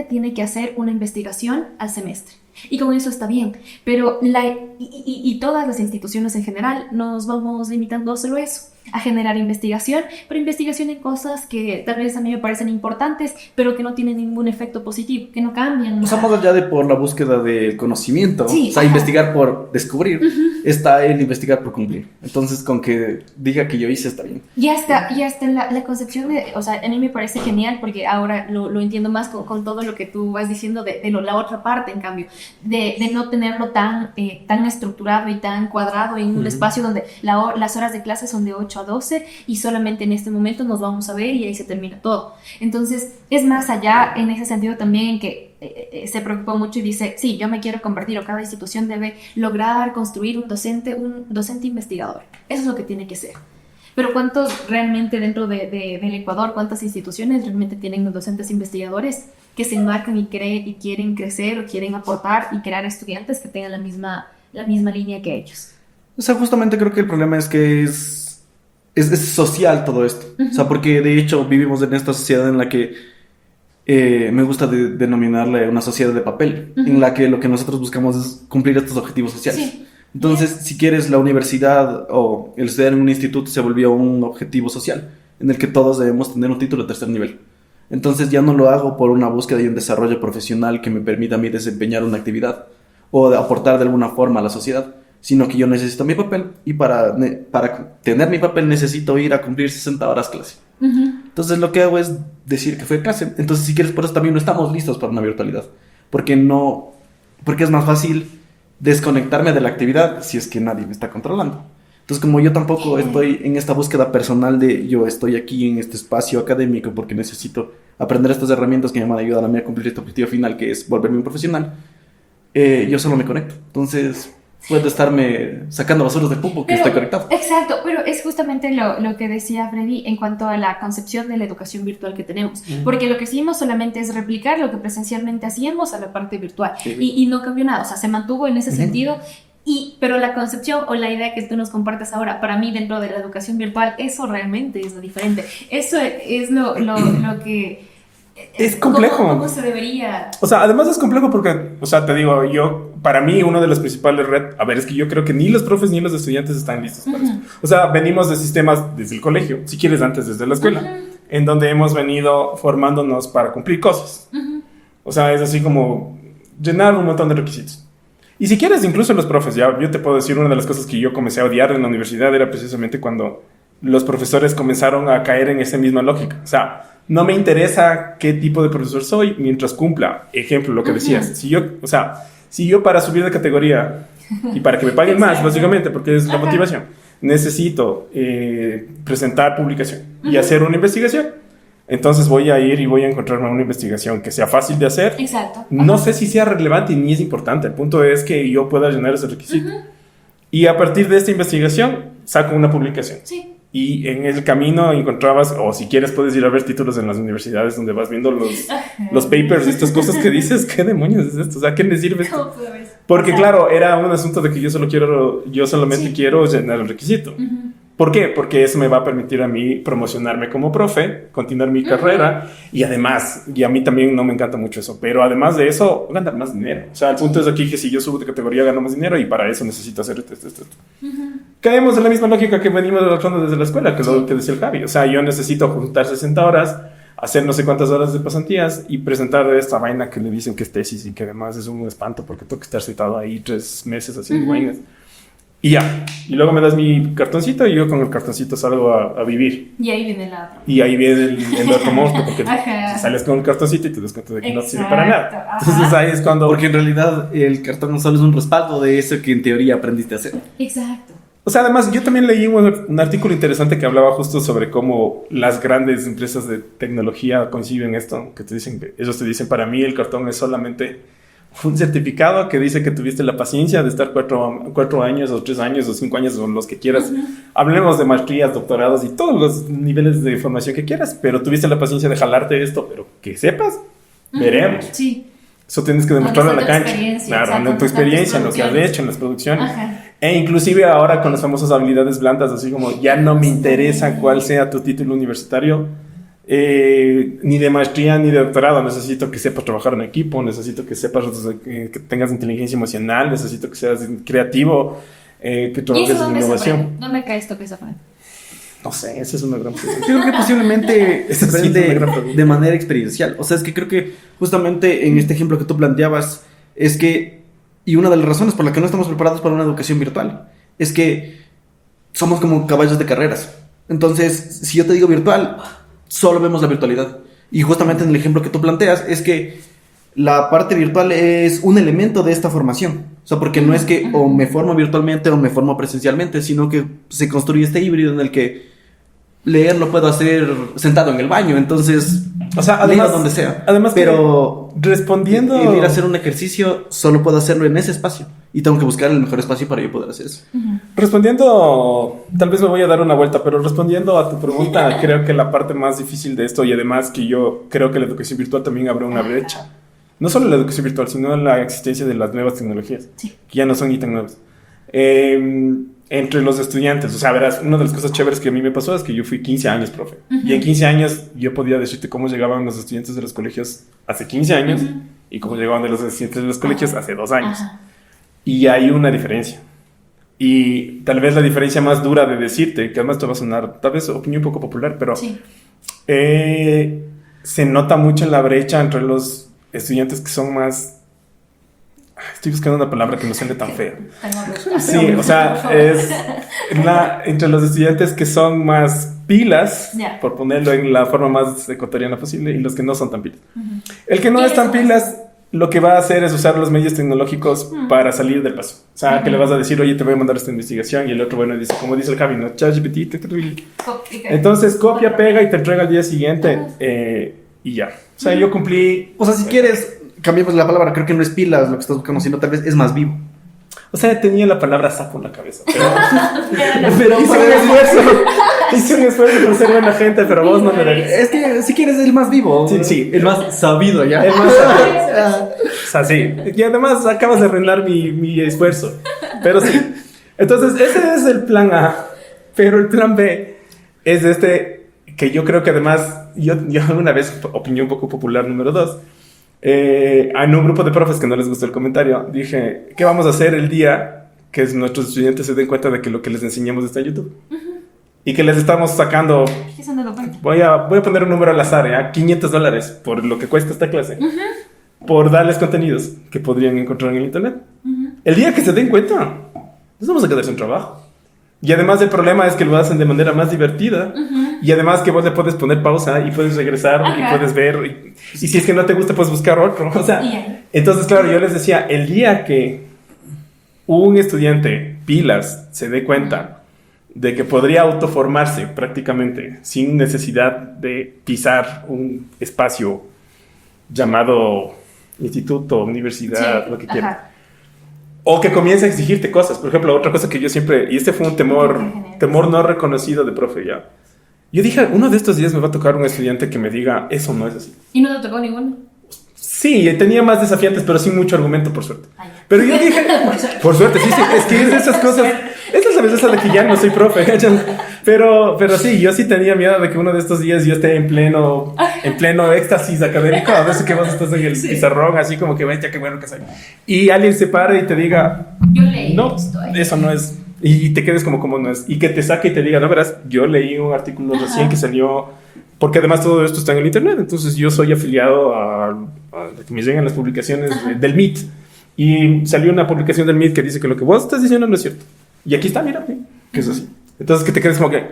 Speaker 1: tiene que hacer una investigación al semestre. Y con eso está bien. Pero todas las instituciones en general nos vamos limitando solo eso, a generar investigación, pero investigación en cosas que tal vez a mí me parecen importantes, pero que no tienen ningún efecto positivo, que no cambian.
Speaker 3: O sea, más allá de por la búsqueda del conocimiento,
Speaker 1: sí,
Speaker 3: o sea, investigar por descubrir, está el investigar por cumplir. Entonces, con que diga que yo hice, está bien.
Speaker 1: Ya está en la concepción de, o sea, a mí me parece genial porque ahora lo entiendo más con todo lo que tú vas diciendo de la otra parte, en cambio, de no tenerlo tan estructurado y tan cuadrado en un espacio donde las horas de clase son de 8 a 12 y solamente en este momento nos vamos a ver y ahí se termina todo. Entonces, es más allá en ese sentido también en que se preocupa mucho y dice, sí, yo me quiero convertir, o cada institución debe lograr construir un docente investigador. Eso es lo que tiene que ser. Pero ¿cuántos realmente dentro del Ecuador, cuántas instituciones realmente tienen docentes investigadores que se enmarcan y quieren crecer o quieren aportar y crear estudiantes que tengan la misma línea que ellos?
Speaker 3: O sea, justamente creo que el problema es que es social todo esto. O sea, porque de hecho vivimos en esta sociedad en la que me gusta denominarle una sociedad de papel, en la que lo que nosotros buscamos es cumplir estos objetivos sociales. Sí. Entonces, si quieres, la universidad o el estudiar en un instituto se volvió un objetivo social, en el que todos debemos tener un título de tercer nivel. Entonces ya no lo hago por una búsqueda y un desarrollo profesional que me permita a mí desempeñar una actividad o de aportar de alguna forma a la sociedad, sino que yo necesito mi papel y para tener mi papel necesito ir a cumplir 60 horas clase. Entonces lo que hago es decir que fue clase. Entonces, si quieres, por eso también no estamos listos para una virtualidad, porque es más fácil desconectarme de la actividad si es que nadie me está controlando. Entonces, como yo tampoco estoy en esta búsqueda personal de yo estoy aquí en este espacio académico porque necesito aprender estas herramientas que me van a ayudar a mí a cumplir este objetivo final, que es volverme un profesional, yo solo me conecto. Entonces, puedo estarme sacando basuras del pupo que estoy conectado.
Speaker 1: Exacto, pero es justamente lo que decía Freddy en cuanto a la concepción de la educación virtual que tenemos. Porque lo que hicimos solamente es replicar lo que presencialmente hacíamos a la parte virtual. Y no cambió nada, o sea, se mantuvo en ese sentido. Pero la concepción o la idea que tú nos compartes ahora, para mí dentro de la educación virtual, eso realmente es lo diferente. Eso es lo que...
Speaker 2: Es complejo.
Speaker 1: ¿Cómo se debería?
Speaker 2: O sea, además es complejo porque, o sea, te digo, para mí, uno de los principales retos, a ver, es que yo creo que ni los profes ni los estudiantes están listos para eso. O sea, venimos de sistemas desde el colegio, si quieres antes desde la escuela, en donde hemos venido formándonos para cumplir cosas. O sea, es así como llenar un montón de requisitos. Y si quieres, incluso los profes, ya, yo te puedo decir, una de las cosas que yo comencé a odiar en la universidad era precisamente cuando los profesores comenzaron a caer en esa misma lógica. O sea, no me interesa qué tipo de profesor soy mientras cumpla. Ejemplo, lo que decías. Si yo para subir de categoría y para que me paguen más, básicamente, porque es la motivación, necesito presentar publicación y hacer una investigación. Entonces voy a ir y voy a encontrarme una investigación que sea fácil de hacer.
Speaker 1: Exacto.
Speaker 2: No sé si sea relevante ni es importante. El punto es que yo pueda llenar ese requisito. Y a partir de esta investigación saco una publicación.
Speaker 1: Sí.
Speaker 2: Y en el camino encontrabas, o si quieres puedes ir a ver títulos en las universidades donde vas viendo los papers, estas cosas que dices, ¿qué demonios es esto? O sea, ¿qué me sirve esto? Porque claro, era un asunto de que yo solamente quiero llenar el requisito. ¿Por qué? Porque eso me va a permitir a mí promocionarme como profe, continuar mi carrera y además, y a mí también no me encanta mucho eso, pero además de eso, ganar más dinero. O sea, el punto es aquí que si yo subo de categoría gano más dinero y para eso necesito hacer esto. Caemos en la misma lógica que venimos trabajando desde la escuela, que es lo que decía el Javi. O sea, yo necesito juntar 60 horas, hacer no sé cuántas horas de pasantías y presentar esta vaina que le dicen que es tesis y que además es un espanto porque tengo que estar citado ahí 3 meses haciendo vainas. Y ya. Y luego me das mi cartoncito y yo con el cartoncito salgo a vivir.
Speaker 1: Y ahí viene la otra.
Speaker 2: Y ahí viene el otro monstruo porque sales con el cartoncito y te das cuenta de que no sirve para nada. Entonces ahí es cuando...
Speaker 3: Porque en realidad el cartón solo es un respaldo de eso que en teoría aprendiste a hacer.
Speaker 1: Exacto.
Speaker 2: O sea, además, yo también leí un artículo interesante que hablaba justo sobre cómo las grandes empresas de tecnología conciben esto, que ellos te dicen, para mí el cartón es solamente un certificado que dice que tuviste la paciencia de estar 4 años o 3 años o 5 años o los que quieras. Hablemos de maestrías, doctorados y todos los niveles de formación que quieras, pero tuviste la paciencia de jalarte esto, pero que sepas, veremos.
Speaker 1: Sí.
Speaker 2: Eso tienes que demostrarlo en la cancha.
Speaker 1: Claro,
Speaker 2: en tu experiencia, en lo que has hecho, en las producciones. E inclusive ahora con las famosas habilidades blandas, así como ya no me interesa cuál sea tu título universitario, ni de maestría ni de doctorado. Necesito que sepas trabajar en equipo, necesito que sepas que tengas inteligencia emocional, necesito que seas creativo, que trabajes en innovación.
Speaker 1: ¿Dónde cae esto que se aprende?
Speaker 2: No sé, esa es una gran pregunta.
Speaker 3: Yo creo que posiblemente se aprende de manera experiencial. O sea, es que creo que justamente en este ejemplo que tú planteabas, es que, y una de las razones por la que no estamos preparados para una educación virtual, es que somos como caballos de carreras. Entonces, si yo te digo virtual, solo vemos la virtualidad. Y justamente en el ejemplo que tú planteas, es que la parte virtual es un elemento de esta formación. O sea, porque no es que o me formo virtualmente o me formo presencialmente, sino que se construye este híbrido en el que leer lo puedo hacer sentado en el baño, entonces,
Speaker 2: o sea, además,
Speaker 3: leo donde sea.
Speaker 2: Además,
Speaker 3: pero
Speaker 2: respondiendo,
Speaker 3: el ir a hacer un ejercicio solo puedo hacerlo en ese espacio y tengo que buscar el mejor espacio para yo poder hacer eso.
Speaker 2: Respondiendo, tal vez me voy a dar una vuelta, pero respondiendo a tu pregunta, creo que la parte más difícil de esto, y además que yo creo que la educación virtual también abre una brecha, no solo la educación virtual, sino la existencia de las nuevas tecnologías, que ya no son ni tan nuevas. Entre los estudiantes, o sea, verás, una de las cosas chéveres que a mí me pasó es que yo fui 15 años profe. Y en 15 años yo podía decirte cómo llegaban los estudiantes de los colegios hace 15 años y cómo llegaban de los estudiantes de los colegios hace 2 años. Y hay una diferencia. Y tal vez la diferencia más dura de decirte, que además te va a sonar, tal vez opinión un poco popular, pero se nota mucho en la brecha entre los estudiantes que son más... Estoy buscando una palabra que no suene tan fea. Sí, o sea, es entre los estudiantes que son más pilas, por ponerlo en la forma más ecuatoriana posible, y los que no son tan pilas. El que no es tan pilas, lo que va a hacer es usar los medios tecnológicos para salir del paso. O sea, que le vas a decir, oye, te voy a mandar esta investigación, y el otro, bueno, dice, como dice el Javi, ¿no? ChatGPT, entonces copia, pega y te entrega al día siguiente, y ya. O sea, yo cumplí...
Speaker 3: O sea, si quieres... Cambiemos la palabra, creo que no es pilas lo que estás buscando, sino tal vez es más vivo.
Speaker 2: O sea, tenía la palabra sapo en la cabeza.
Speaker 3: Pero
Speaker 2: hice un esfuerzo por ser buena gente, pero vos no me lo...
Speaker 3: Es que si quieres el más vivo.
Speaker 2: Sí.
Speaker 3: El más sabido ya.
Speaker 2: El más sabido. O sea, sí. Y además acabas de arruinar mi esfuerzo. Pero sí. Entonces, ese es el plan A. Pero el plan B es que yo creo que además, yo alguna vez, opinión un poco popular número 2, en un grupo de profes que no les gustó el comentario, dije, ¿qué vamos a hacer el día que nuestros estudiantes se den cuenta de que lo que les enseñamos está en YouTube? Y que les estamos sacando...
Speaker 1: ¿Qué se han dado cuenta?
Speaker 2: Voy a poner un número al azar, $500 por lo que cuesta esta clase. Por darles contenidos que podrían encontrar en el internet. El día que se den cuenta, nos vamos a quedar sin trabajo. Y además el problema es que lo hacen de manera más divertida. Y además que vos le puedes poner pausa y puedes regresar y puedes ver. Y si es que no te gusta, puedes buscar otro. O sea, entonces, claro, yo les decía, el día que un estudiante pilas se dé cuenta de que podría autoformarse prácticamente sin necesidad de pisar un espacio llamado instituto, universidad, lo que quiera. O que comience a exigirte cosas. Por ejemplo, otra cosa que yo siempre... Y este fue un temor no reconocido de profe ya. Yo dije, uno de estos días me va a tocar un estudiante que me diga, eso no es así.
Speaker 1: ¿Y no te tocó ninguno?
Speaker 2: Sí, tenía más desafiantes, pero sin mucho argumento, por suerte. Pero yo dije, por suerte, sí, es que es de esas cosas. Esa es la vez de que ya no soy profe, pero sí, yo sí tenía miedo de que uno de estos días yo esté en pleno éxtasis académico, a veces que vos estás en el pizarrón, así como que ves, ya qué bueno que soy. Y alguien se para y te diga,
Speaker 1: yo leí
Speaker 2: no, eso no es. Y te quedes como no es. Y que te saque y te diga, no, verás, yo leí un artículo recién que salió, porque además todo esto está en el internet, entonces yo soy afiliado a que me llegan las publicaciones del MIT. Y salió una publicación del MIT que dice que lo que vos estás diciendo no es cierto. Y aquí está, mira, que es así. Entonces que te quedes como que...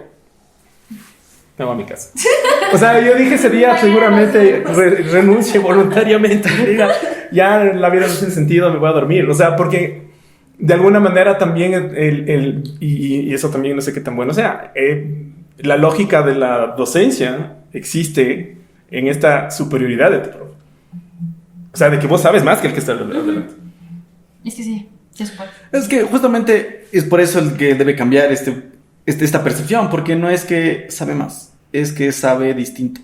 Speaker 2: Me voy a mi casa. O sea, yo dije ese día seguramente renuncie voluntariamente. Diga, ya la vida no tiene sentido, me voy a dormir. O sea, porque de alguna manera también y eso también no sé qué tan bueno sea. La lógica de la docencia existe en esta superioridad de tu profe. O sea, de que vos sabes más que el que está adelante.
Speaker 1: Es que sí, se supone.
Speaker 3: Es que justamente es por eso el que debe cambiar esta percepción, porque no es que sabe más, es que sabe distinto.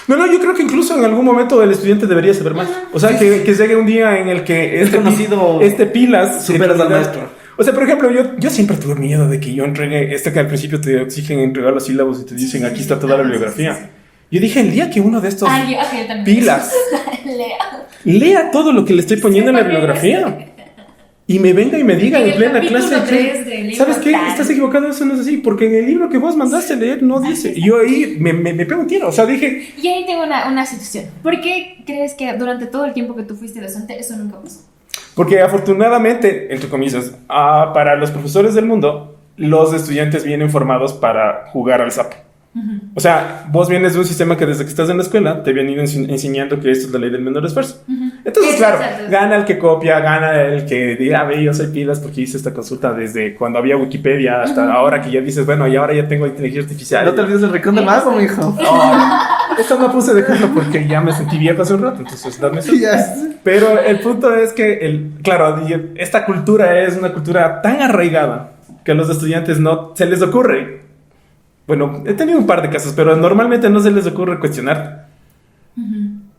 Speaker 2: No, yo creo que incluso en algún momento el estudiante debería saber más. O sea, que llegue un día en el que este pilas
Speaker 3: superas al maestro.
Speaker 2: O sea, por ejemplo, yo siempre tuve miedo de que yo entregue, que al principio te exigen entregar los sílabos y te dicen, aquí está toda la bibliografía. Yo dije, el día que uno de estos pilas lea todo lo que le estoy poniendo en la bibliografía y me venga y me diga en plena clase, ¿sabes qué? Estás equivocado, eso no es así, porque en el libro que vos mandaste a leer no dice. Y yo ahí me pego un tiro, o sea, dije...
Speaker 1: Y ahí tengo una situación. ¿Por qué crees que durante todo el tiempo que tú fuiste docente eso nunca pasó?
Speaker 2: Porque afortunadamente, entre comillas, para los profesores del mundo, los estudiantes vienen formados para jugar al sapo. O sea, vos vienes de un sistema que desde que estás en la escuela te vienen enseñando que esto es la ley del menor esfuerzo. Entonces, claro, gana el que copia, gana el que diga, ve, yo soy pilas porque hice esta consulta desde cuando había Wikipedia hasta ahora que ya dices, bueno, y ahora ya tengo inteligencia artificial.
Speaker 3: No te olvides del rincón del mago, mijo.
Speaker 2: Esto no puse de ejemplo porque ya me sentí viejo hace un rato, entonces dame eso. Pero el punto es que, claro, esta cultura es una cultura tan arraigada que a los estudiantes no se les ocurre. Bueno, he tenido un par de casos, pero normalmente no se les ocurre cuestionarte.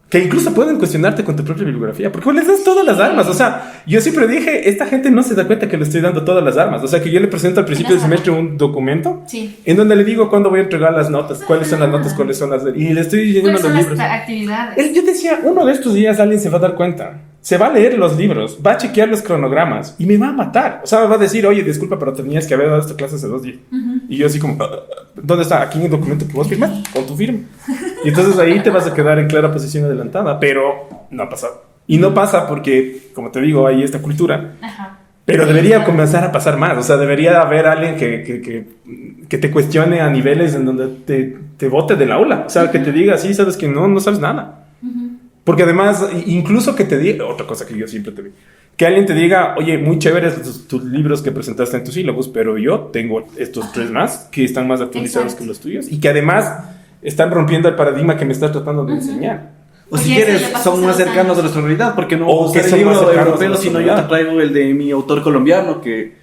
Speaker 2: Que incluso pueden cuestionarte con tu propia bibliografía, porque les das todas las armas. O sea, yo siempre dije, esta gente no se da cuenta que le estoy dando todas las armas. O sea, que yo le presento al principio del semestre un documento en donde le digo cuándo voy a entregar las notas, cuáles son las notas, cuáles son las... Y le estoy llenando los libros.
Speaker 1: Actividades.
Speaker 2: Yo decía, uno de estos días alguien se va a dar cuenta. Se va a leer los libros, va a chequear los cronogramas y me va a matar. O sea, me va a decir, oye, disculpa, pero tenías que haber dado esta clase hace 2 días. Y yo así como, ¿dónde está? Aquí en el documento que vos firmaste, con tu firma. Y entonces ahí te vas a quedar en clara posición adelantada, pero no ha pasado. Y no pasa porque, como te digo, hay esta cultura. Pero debería comenzar a pasar más. O sea, debería haber alguien que te cuestione a niveles en donde te bote del aula. O sea, que te diga, sí, sabes que no sabes nada. Porque además, incluso que te diga, otra cosa que yo siempre te digo, que alguien te diga, oye, muy chéveres tus libros que presentaste en tus sílabos, pero yo tengo estos 3 más que están más actualizados que los tuyos y que además están rompiendo el paradigma que me estás tratando de enseñar.
Speaker 3: O si quieres, son más cercanos a nuestra realidad, porque no usar el libro europeo, sino yo te traigo el de mi autor colombiano que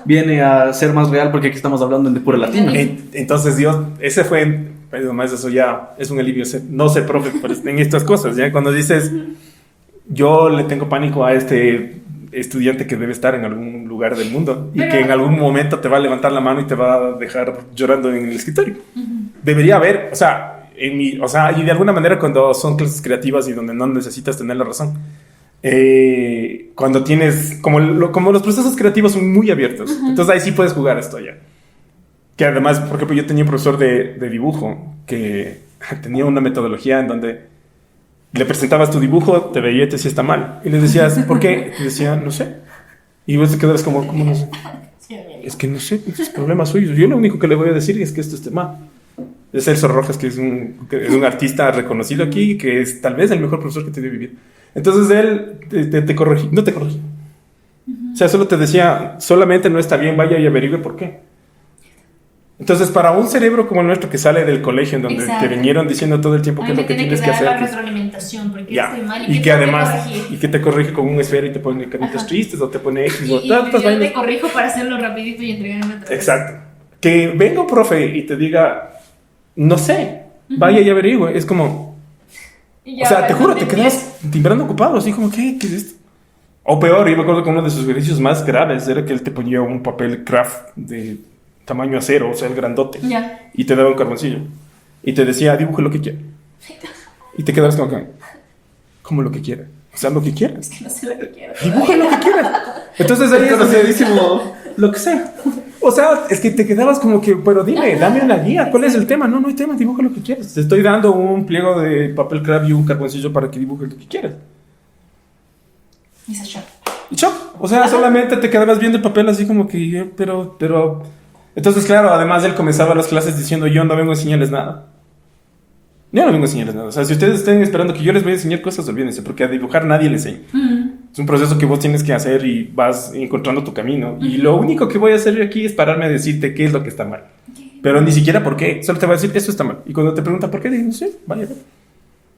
Speaker 3: viene a ser más real porque aquí estamos hablando de pura latina.
Speaker 2: Entonces, ese fue... Además, eso ya es un alivio, no ser profe en estas cosas, ¿ya? Cuando dices, yo le tengo pánico a este estudiante que debe estar en algún lugar del mundo y
Speaker 1: Pero-
Speaker 2: que en algún momento te va a levantar la mano y te va a dejar llorando en el escritorio. Debería haber, o sea, y de alguna manera cuando son clases creativas y donde no necesitas tener la razón, cuando tienes, como los procesos creativos son muy abiertos, entonces ahí sí puedes jugar esto ya. Que además, por ejemplo, yo tenía un profesor de dibujo que tenía una metodología en donde le presentabas tu dibujo, te veía y te decía está mal. Y le decías, ¿por qué? Y decía, no sé. Y vos te quedas como, ¿cómo no sé? Es que no sé, es problema suyo. Yo lo único que le voy a decir es que esto esté mal. Es Celso Rojas, que es un artista reconocido aquí, que es tal vez el mejor profesor que te dio vivir. Entonces él te corregía, no te corregía. O sea, solo te decía, solamente no está bien, vaya y averigüe por qué. Entonces, para un cerebro como el nuestro que sale del colegio, en donde
Speaker 1: Exacto.
Speaker 2: te vinieron diciendo todo el tiempo qué es lo que tienes que hacer,
Speaker 1: la retroalimentación, porque
Speaker 2: ya,
Speaker 1: estoy mal
Speaker 2: y que
Speaker 1: tengo
Speaker 2: además,
Speaker 1: corregir.
Speaker 2: y que te corrige con un esfero y te pone caritas
Speaker 1: Ajá.
Speaker 2: tristes o te pone X o
Speaker 1: Y
Speaker 2: tantas
Speaker 1: yo
Speaker 2: vainas.
Speaker 1: te corrijo para hacerlo rapidito y entregarme otra vez.
Speaker 2: Exacto. Que venga un profe y te diga, no sé, vaya y averigüe. Es como,
Speaker 1: Y ya,
Speaker 2: o sea, te juro,
Speaker 1: ¿dónde
Speaker 2: te quedas timbrando ocupado, así como, ¿qué es esto? O peor, yo me acuerdo que uno de sus ejercicios más graves era que él te ponía un papel craft de tamaño acero, o sea, el grandote,
Speaker 1: Ya.
Speaker 2: y te daba un carboncillo. Y te decía, dibuje lo que quiera. Y te quedas como que, ¿cómo lo que quiera? O sea, lo que quieras.
Speaker 1: Es que no sé lo que quiero.
Speaker 2: Dibuja lo que quieras. Entonces ahí es conocidísimo lo que sea. O sea, es que te quedabas como que, pero dime, dame una guía. ¿Cuál es el tema? No hay tema, dibuja lo que quieras. Te estoy dando un pliego de papel craft y un carboncillo para que dibujes lo que quieras.
Speaker 1: Y se shock.
Speaker 2: Y chao. O sea, solamente te quedabas viendo el papel así como que, pero. Entonces, claro, además él comenzaba las clases diciendo, yo no vengo a enseñarles nada. Yo no vengo a enseñarles nada. O sea, si ustedes estén esperando que yo les voy a enseñar cosas, olvídense, porque a dibujar nadie les enseña. Es un proceso que vos tienes que hacer y vas encontrando tu camino. Y lo único que voy a hacer aquí es pararme a decirte qué es lo que está mal. Pero ni siquiera por qué. Solo te voy a decir, eso está mal. Y cuando te preguntan por qué, digo, no sé, vaya.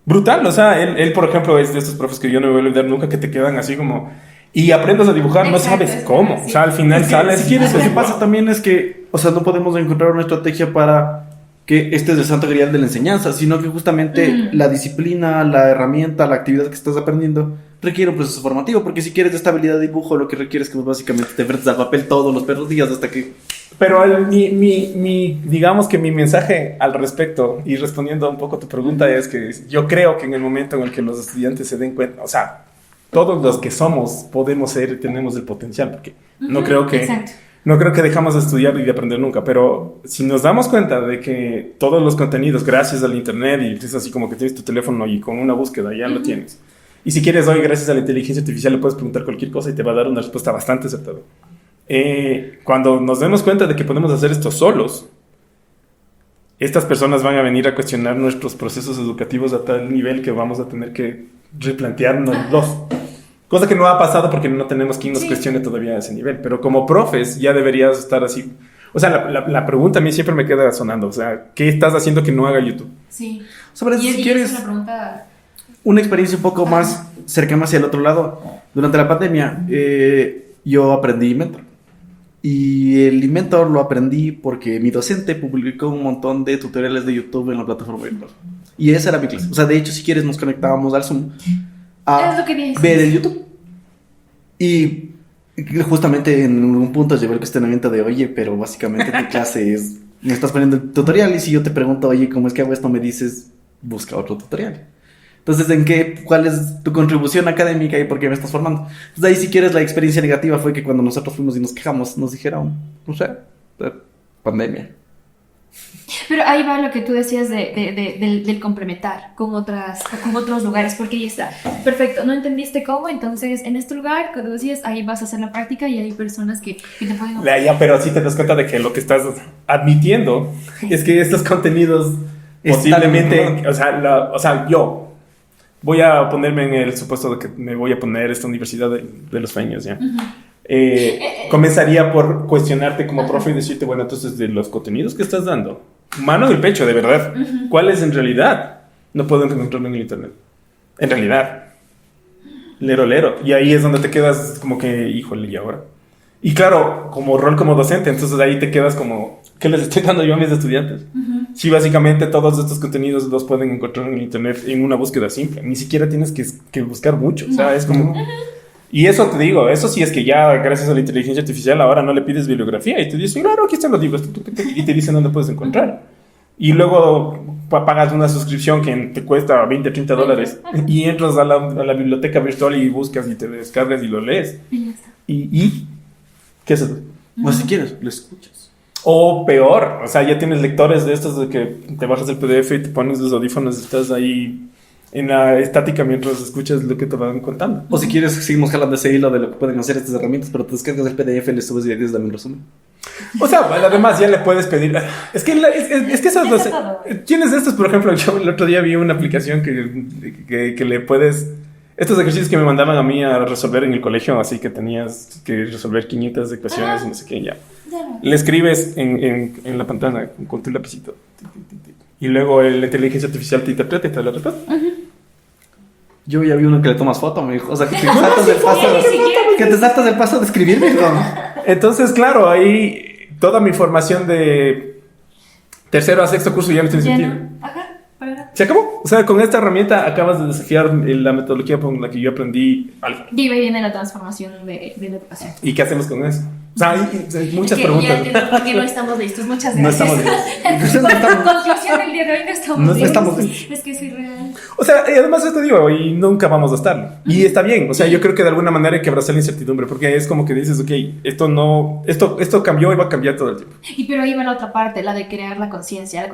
Speaker 2: Brutal. O sea, él, por ejemplo, es de estos profes que yo no me voy a olvidar nunca, que te quedan así como... Y aprendas a dibujar, no
Speaker 1: Exacto,
Speaker 2: sabes cómo.
Speaker 1: sí.
Speaker 2: O sea, al final
Speaker 3: Es que,
Speaker 2: sales...
Speaker 3: si quieres, lo que pasa también es que, o sea, no podemos encontrar una estrategia para que este es el santo grial de la enseñanza, sino que justamente la disciplina, la herramienta, la actividad que estás aprendiendo requiere un proceso formativo, porque si quieres esta habilidad de dibujo, lo que requiere es que vos básicamente te enfrentes al papel todos los perros días hasta que...
Speaker 2: Pero digamos que mi mensaje al respecto, y respondiendo un poco a tu pregunta, es que yo creo que en el momento en el que los estudiantes se den cuenta, o sea, todos los que somos podemos ser y tenemos el potencial, porque no creo que...
Speaker 1: Exacto.
Speaker 2: No creo que dejamos de estudiar y de aprender nunca, pero si nos damos cuenta de que todos los contenidos, gracias al internet, y es así como que tienes tu teléfono y con una búsqueda ya lo tienes. Y si quieres hoy, gracias a la inteligencia artificial, le puedes preguntar cualquier cosa y te va a dar una respuesta bastante acertada. Cuando nos demos cuenta de que podemos hacer esto solos, estas personas van a venir a cuestionar nuestros procesos educativos a tal nivel que vamos a tener que replantearnos. Cosa que no ha pasado porque no tenemos quien nos cuestione todavía a ese nivel. Pero como profes ya deberías estar así. O sea, la pregunta a mí siempre me queda sonando. O sea, ¿qué estás haciendo que no haga YouTube?
Speaker 1: Sí.
Speaker 3: Sobre eso,
Speaker 1: Y
Speaker 3: si
Speaker 1: es
Speaker 3: quieres
Speaker 1: una pregunta...
Speaker 3: una experiencia un poco más cercana hacia el otro lado, durante la pandemia yo aprendí Inventor. Y el Inventor lo aprendí porque mi docente publicó un montón de tutoriales de YouTube en la plataforma virtual. Y esa era mi clase. O sea, de hecho, si quieres, nos conectábamos al Zoom a
Speaker 1: Es lo que dices.
Speaker 3: ver el YouTube. Y justamente en un punto llevé el cuestionamiento de, oye, pero básicamente tu clase es, me estás poniendo el tutorial y si yo te pregunto, oye, ¿cómo es que hago esto? Me dices, busca otro tutorial. Entonces, ¿cuál es tu contribución académica y por qué me estás formando? Entonces, ahí si quieres la experiencia negativa fue que cuando nosotros fuimos y nos quejamos, nos dijeron, no sé, pandemia.
Speaker 1: Pero ahí va lo que tú decías del complementar con otros lugares, porque ahí está. Perfecto, no entendiste cómo, entonces en este lugar, cuando decías, ahí vas a hacer la práctica y hay personas que te pueden...
Speaker 2: Ya, pero sí te das cuenta de que lo que estás admitiendo es que estos contenidos posiblemente... O sea, yo voy a ponerme en el supuesto de que me voy a poner esta universidad de los sueños, ¿ya? Comenzaría por cuestionarte como profe y decirte, bueno, entonces de los contenidos que estás dando, mano en el pecho, de verdad, ¿cuáles en realidad no puedo encontrarlo en el internet? En realidad, lero. Y ahí es donde te quedas como que, híjole, ¿y ahora? Y claro, como rol como docente, entonces ahí te quedas como, ¿qué les estoy dando yo a mis estudiantes? Sí, básicamente todos estos contenidos los pueden encontrar en el internet en una búsqueda simple. Ni siquiera tienes que buscar mucho, o sea, es como... Y eso te digo, eso sí es que ya gracias a la inteligencia artificial ahora no le pides bibliografía y te dice, claro, aquí están los libros, y te dicen dónde puedes encontrar. Y luego pagas una suscripción que te cuesta 20, 30 dólares y entras a la biblioteca virtual y buscas y te descargas y lo lees.
Speaker 1: Y ya está.
Speaker 2: ¿Y qué haces?
Speaker 3: O si quieres, lo escuchas.
Speaker 2: O peor, o sea, ya tienes lectores de estos de que te bajas el PDF y te pones los audífonos y estás ahí en la estática mientras escuchas lo que te van contando.
Speaker 3: O si quieres, seguimos jalando ese hilo de lo que pueden hacer estas herramientas, pero te descargas el PDF, le subes y le dices dame un resumen.
Speaker 2: O sea, además ya le puedes pedir. Es que eso es lo sé. Tienes estos, por ejemplo, yo el otro día vi una aplicación que le puedes. Estos ejercicios que me mandaban a mí a resolver en el colegio, así que tenías que resolver 500 ecuaciones y no sé qué, ya. Le escribes en la pantalla con tu lapicito. Y luego la inteligencia artificial te interpreta y te da la respuesta.
Speaker 3: Yo ya vi uno que le tomas foto, me dijo. O sea, que te saltas del paso. Que te saltas del paso de escribirme, ¿no?
Speaker 2: Entonces, claro, ahí toda mi formación de tercero a sexto curso ya no tiene sentido.
Speaker 1: Ajá, para.
Speaker 2: Se acabó. O sea, con esta herramienta acabas de desafiar la metodología con la que yo aprendí algo.
Speaker 1: Y ahí viene la transformación de la educación.
Speaker 2: ¿Y qué hacemos con eso? O sea, hay muchas
Speaker 1: Que
Speaker 2: preguntas.
Speaker 1: ya entiendo por qué no estamos listos. Muchas gracias.
Speaker 2: No estamos listos.
Speaker 1: Conclusión del día de hoy, no estamos
Speaker 3: No
Speaker 1: listos.
Speaker 3: estamos listos.
Speaker 1: Es que es irreal.
Speaker 2: O sea, y además esto digo, y nunca vamos a estarlo. Y está bien. O sea, yo creo que de alguna manera hay que abrazar la incertidumbre, porque es como que dices, ok, esto cambió y va a cambiar todo el tiempo.
Speaker 1: Y pero ahí va la otra parte, la de crear la conciencia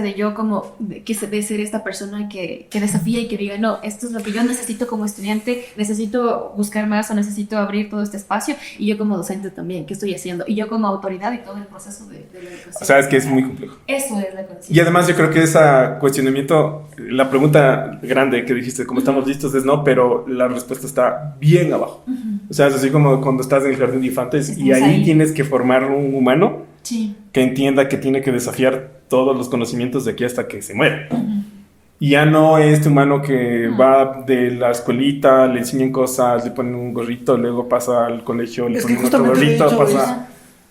Speaker 1: de yo como de ser esta persona que desafía y que diga, no, esto es lo que yo necesito como estudiante, necesito buscar más o necesito abrir todo este espacio, y yo como docente también, ¿qué estoy haciendo? Y yo como autoridad y todo el proceso de la educación.
Speaker 2: O sea, es que es muy complejo.
Speaker 1: Eso es la conciencia.
Speaker 2: Y además yo creo que ese cuestionamiento, la pregunta grande que dijiste, ¿cómo estamos listos? Es no, pero la respuesta está bien abajo. O sea, es así como cuando estás en el jardín de infantes y ahí tienes que formar un humano que entienda que tiene que desafiar todos los conocimientos de aquí hasta que se muere. Y ya no es este humano que va de la escuelita, le enseñan cosas, le ponen un gorrito, luego pasa al colegio, le ponen otro gorrito, pasa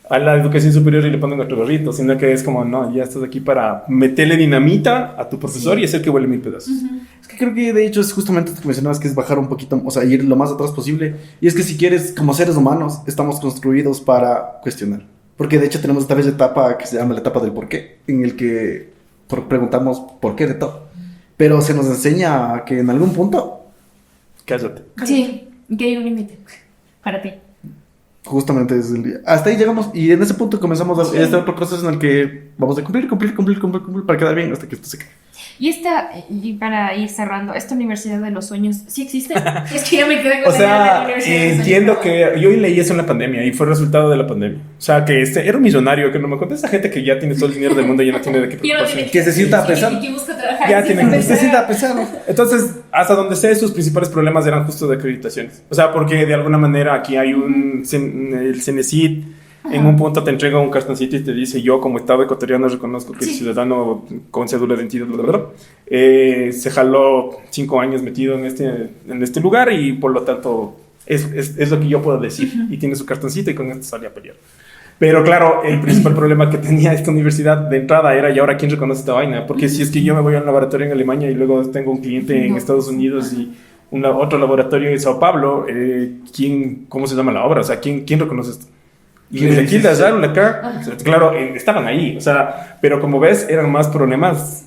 Speaker 2: a la educación superior y le ponen otro gorrito, sino que es como, no, ya estás aquí para meterle dinamita a tu profesor y hacer que vuele 1000 pedazos.
Speaker 3: Es que creo que de hecho es justamente lo que mencionabas, que es bajar un poquito, o sea, ir lo más atrás posible. Y es que si quieres, como seres humanos, estamos construidos para cuestionar. Porque de hecho tenemos esta bella etapa que se llama la etapa del por qué, en el que preguntamos por qué de todo. Pero se nos enseña a que en algún punto...
Speaker 2: Cállate.
Speaker 1: Sí, que hay un límite para ti.
Speaker 3: Justamente desde el día. Hasta ahí llegamos y en ese punto comenzamos a este otro proceso en el que vamos a cumplir para quedar bien hasta que esto se cae.
Speaker 1: Y para ir cerrando, ¿esta universidad de los sueños sí existe? Es que ya me quedé con
Speaker 2: O
Speaker 1: la idea de la
Speaker 2: sea,
Speaker 1: universidad de los
Speaker 2: entiendo
Speaker 1: sueños.
Speaker 2: que yo leí eso en la pandemia y fue resultado de la pandemia. O sea, que era un millonario, que no me conté esa gente que ya tiene todo el dinero del mundo y ya no tiene de qué
Speaker 1: Y ahora
Speaker 2: preocuparse.
Speaker 1: tiene
Speaker 3: Que se sienta a pesar.
Speaker 1: Y que busca trabajar.
Speaker 2: Ya
Speaker 1: sí,
Speaker 2: tiene-
Speaker 1: a
Speaker 3: Se sienta pesado.
Speaker 2: Entonces, hasta donde sé, sus principales problemas eran justo de acreditaciones. O sea, porque de alguna manera aquí hay el CENESID, en un punto te entrega un cartoncito y te dice, yo como Estado ecuatoriano reconozco que el ciudadano con cédula de identidad, se jaló 5 años metido en este lugar y por lo tanto es lo que yo puedo decir. Y tiene su cartoncito y con esto sale a pelear. Pero claro, el principal problema que tenía esta universidad de entrada era, ¿y ahora quién reconoce esta vaina? Porque si es que yo me voy a un laboratorio en Alemania y luego tengo un cliente en Estados Unidos y otro laboratorio en Sao Paulo, ¿cómo se llama la obra? O sea, ¿quién reconoce esto? Y desde aquí, de allá, acá, claro, estaban ahí, o sea, pero como ves, eran más problemas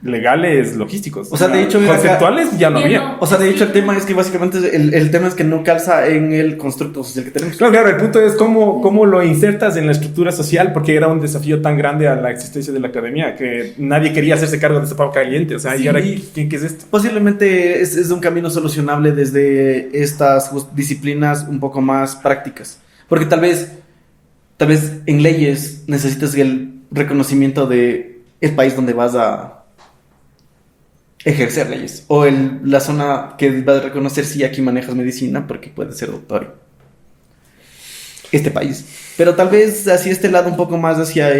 Speaker 2: legales, logísticos.
Speaker 3: O sea, de hecho,
Speaker 2: conceptuales ya no había.
Speaker 3: O sea, de hecho, el tema es que básicamente el tema es que no calza en el constructo social que tenemos.
Speaker 2: Claro, el punto es cómo lo insertas en la estructura social, porque era un desafío tan grande a la existencia de la academia que nadie quería hacerse cargo de ese pavo caliente. O sea, ¿y ahora qué es esto?
Speaker 3: Posiblemente es un camino solucionable desde estas disciplinas un poco más prácticas. Porque tal vez en leyes necesitas el reconocimiento de el país donde vas a ejercer leyes, o la zona que va a reconocer si aquí manejas medicina porque puedes ser doctor. Este país. Pero tal vez hacia este lado un poco más hacia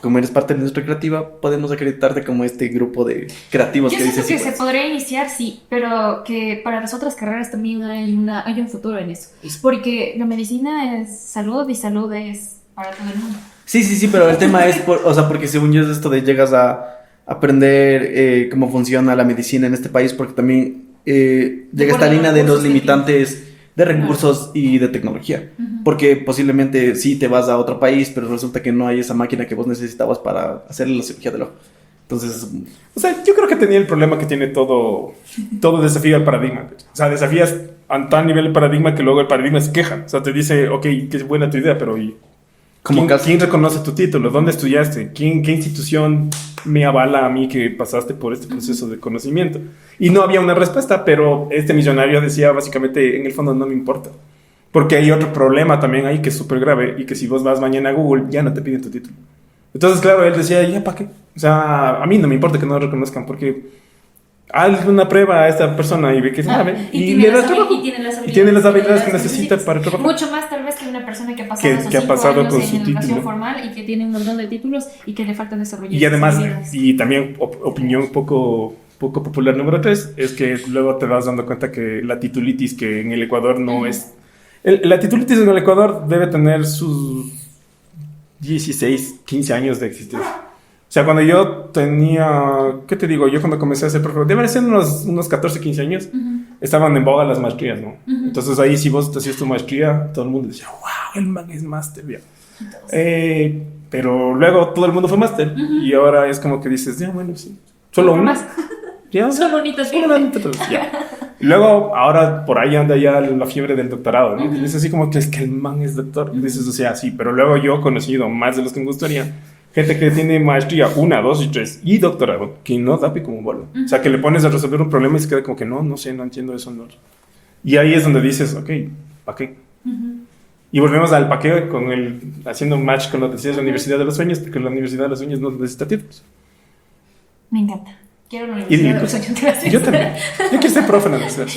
Speaker 3: como eres parte de nuestra creativa, podemos acreditarte como este grupo de creativos
Speaker 1: Yo
Speaker 3: que
Speaker 1: siento
Speaker 3: dicen
Speaker 1: que se podría iniciar, sí, pero que para las otras carreras también hay un futuro en eso. Porque la medicina es salud y salud es para todo el mundo.
Speaker 3: Sí, pero el tema es, porque según yo es esto de llegas a aprender cómo funciona la medicina en este país, porque también llega esta línea de los limitantes de recursos y de tecnología. Porque posiblemente sí te vas a otro país, pero resulta que no hay esa máquina que vos necesitabas para hacerle la cirugía del ojo. Entonces,
Speaker 2: O sea, yo creo que tenía el problema que tiene todo desafío al paradigma. O sea, desafías a tal nivel el paradigma que luego el paradigma se queja. O sea, te dice, ok, qué buena tu idea, pero ¿y ¿quién reconoce tu título? ¿Dónde estudiaste? ¿Qué institución me avala a mí que pasaste por este proceso de conocimiento? Y no había una respuesta, pero este millonario decía básicamente, en el fondo no me importa. Porque hay otro problema también ahí que es súper grave y que si vos vas mañana a Google ya no te piden tu título. Entonces, claro, él decía, ¿ya para qué? O sea, a mí no me importa que no lo reconozcan porque haz una prueba a esta persona y ve que sabe y le das trabajo. Y tiene las habilidades que necesita para trabajar.
Speaker 1: Mucho más tal vez que una persona que ha pasado
Speaker 2: Que ha pasado con su
Speaker 1: en educación
Speaker 2: título
Speaker 1: formal y que tiene un montón de títulos y que le falta desarrollar.
Speaker 2: Y además,
Speaker 1: habilidades.
Speaker 2: y también opinión poco popular número 3, es que luego te vas dando cuenta que la titulitis que en el Ecuador no es... La titulitis en el Ecuador debe tener sus 16, 15 años de existencia. O sea, cuando yo tenía, ¿qué te digo? Yo cuando comencé a ser profesor, deben ser unos 14, 15 años, estaban en boga las maestrías, ¿no? Entonces ahí si vos te hacías tu maestría, todo el mundo decía, wow, el man es máster, ya. Pero luego todo el mundo fue máster y ahora es como que dices, ya, bueno, sí, solo uno. Ya,
Speaker 1: solo bonito, sí.
Speaker 2: Ya. Y luego, ahora por ahí anda ya la fiebre del doctorado, ¿no? Y dices así como que es que el man es doctor. Y dices, o sea, sí, pero luego yo he conocido más de los que me gustaría. Gente que tiene maestría 1, 2 y 3 y doctorado, que no da pie como bola. O sea, que le pones a resolver un problema y se queda como que no sé, no entiendo eso. No. Y ahí es donde dices, ok, ¿para qué? Y volvemos al pa' qué haciendo un match con lo que decías de la Universidad de los Sueños, porque la Universidad de los Sueños no necesita títulos.
Speaker 1: Me encanta. Quiero una Universidad de los Sueños. Gracias.
Speaker 2: Yo también. Yo quiero ser profe en la universidad.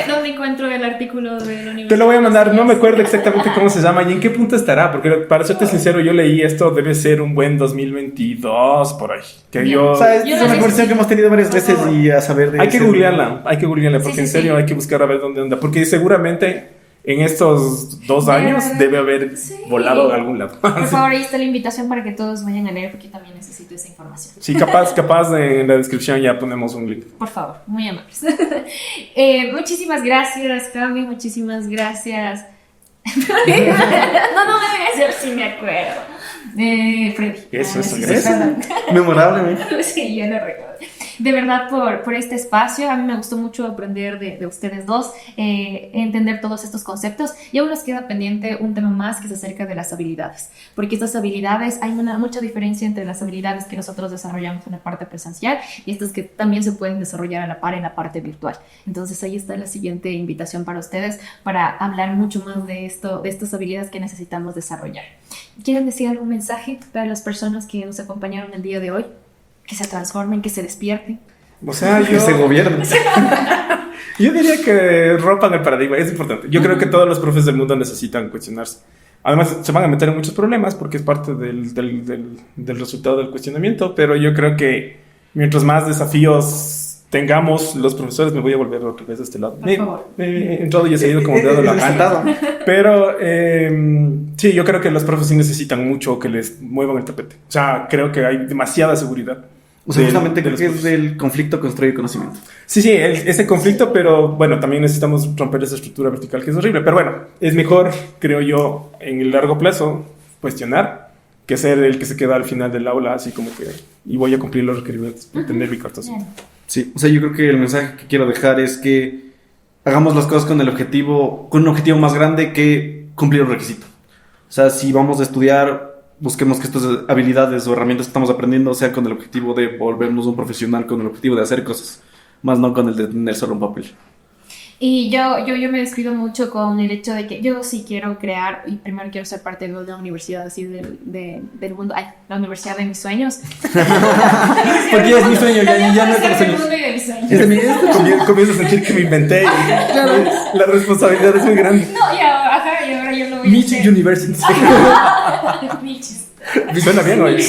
Speaker 1: ¿Dónde encuentro el artículo de la Universidad?
Speaker 2: Te lo voy a mandar, no me acuerdo exactamente cómo se llama y en qué punto estará, porque para serte sincero, yo leí esto, debe ser un buen 2022 por ahí.
Speaker 3: O sea, es una conversación que hemos tenido varias veces y a saber de...
Speaker 2: Hay que googlearla, porque en serio hay que buscar a ver dónde anda, porque seguramente en estos 2 años debe haber volado a algún lado.
Speaker 1: Por favor, ahí está la invitación para que todos vayan a leer, porque yo también necesito esa información.
Speaker 2: Sí, capaz en la descripción ya ponemos un link.
Speaker 1: Por favor, muy amables. Muchísimas gracias, Cami, muchísimas gracias. No me voy a hacer si me acuerdo. Freddy.
Speaker 2: Eso,
Speaker 3: memorable.
Speaker 1: Sí, yo lo recuerdo. De verdad, por este espacio, a mí me gustó mucho aprender de ustedes dos, entender todos estos conceptos, y aún nos queda pendiente un tema más que es acerca de las habilidades, porque estas habilidades, hay mucha diferencia entre las habilidades que nosotros desarrollamos en la parte presencial y estas que también se pueden desarrollar a la par en la parte virtual. Entonces ahí está la siguiente invitación para ustedes, para hablar mucho más de estas habilidades que necesitamos desarrollar. ¿Quieren decir algún mensaje para las personas que nos acompañaron el día de hoy? Que se transformen, que se despierten.
Speaker 2: O sea,
Speaker 3: que se gobiernen.
Speaker 2: Yo diría que rompan el paradigma, es importante. Yo creo que todos los profes del mundo necesitan cuestionarse. Además, se van a meter en muchos problemas porque es parte del resultado del cuestionamiento, pero yo creo que mientras más desafíos tengamos los profesores, me voy a volver otra vez de este lado. Me he entrado y he seguido como dedo la mano. Pero sí, yo creo que los profes sí necesitan mucho que les muevan el tapete. O sea, creo que hay demasiada seguridad.
Speaker 3: O sea, justamente creo que es del conflicto construye conocimiento.
Speaker 2: Sí, ese conflicto, pero bueno, también necesitamos romper esa estructura vertical que es horrible. Pero bueno, es mejor, creo yo, en el largo plazo, cuestionar que ser el que se queda al final del aula, así como que, y voy a cumplir los requerimientos para tener mi carta.
Speaker 3: Sí, o sea, yo creo que el mensaje que quiero dejar es que hagamos las cosas con un objetivo más grande que cumplir un requisito. O sea, si vamos a estudiar, busquemos que estas habilidades o herramientas que estamos aprendiendo sean con el objetivo de volvernos un profesional, con el objetivo de hacer cosas, más no con el de tener solo un papel.
Speaker 1: Y yo me despido mucho con el hecho de que yo sí quiero crear, y primero quiero ser parte de una universidad así del mundo, la universidad de mis sueños.
Speaker 3: Porque ya es mi sueño, ya no es mi sueño.
Speaker 2: Comienzo a sentir que me inventé. Claro. La responsabilidad es muy grande.
Speaker 1: No, y ahora yo lo voy a hacer.
Speaker 3: Michi University.
Speaker 1: Michis.
Speaker 2: Suena bien, oye.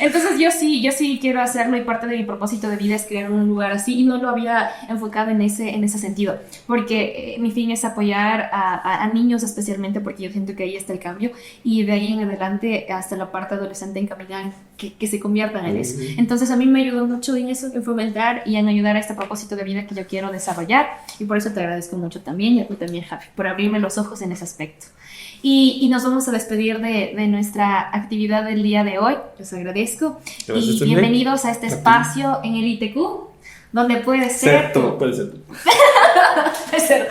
Speaker 1: Entonces yo sí quiero hacerlo, y parte de mi propósito de vida es crear un lugar así, y no lo había enfocado en ese sentido, porque mi fin es apoyar a niños especialmente, porque yo siento que ahí está el cambio, y de ahí en adelante hasta la parte adolescente encaminar que se conviertan en eso. Entonces a mí me ayudó mucho en eso, en fomentar y en ayudar a este propósito de vida que yo quiero desarrollar, y por eso te agradezco mucho también, y a ti también, Javi, por abrirme los ojos en ese aspecto. Y nos vamos a despedir de nuestra actividad del día de hoy. Les agradezco.
Speaker 2: Gracias,
Speaker 1: y bienvenidos a este espacio en el ITQ, donde puede ser...
Speaker 2: Puede ser.
Speaker 1: Puede ser.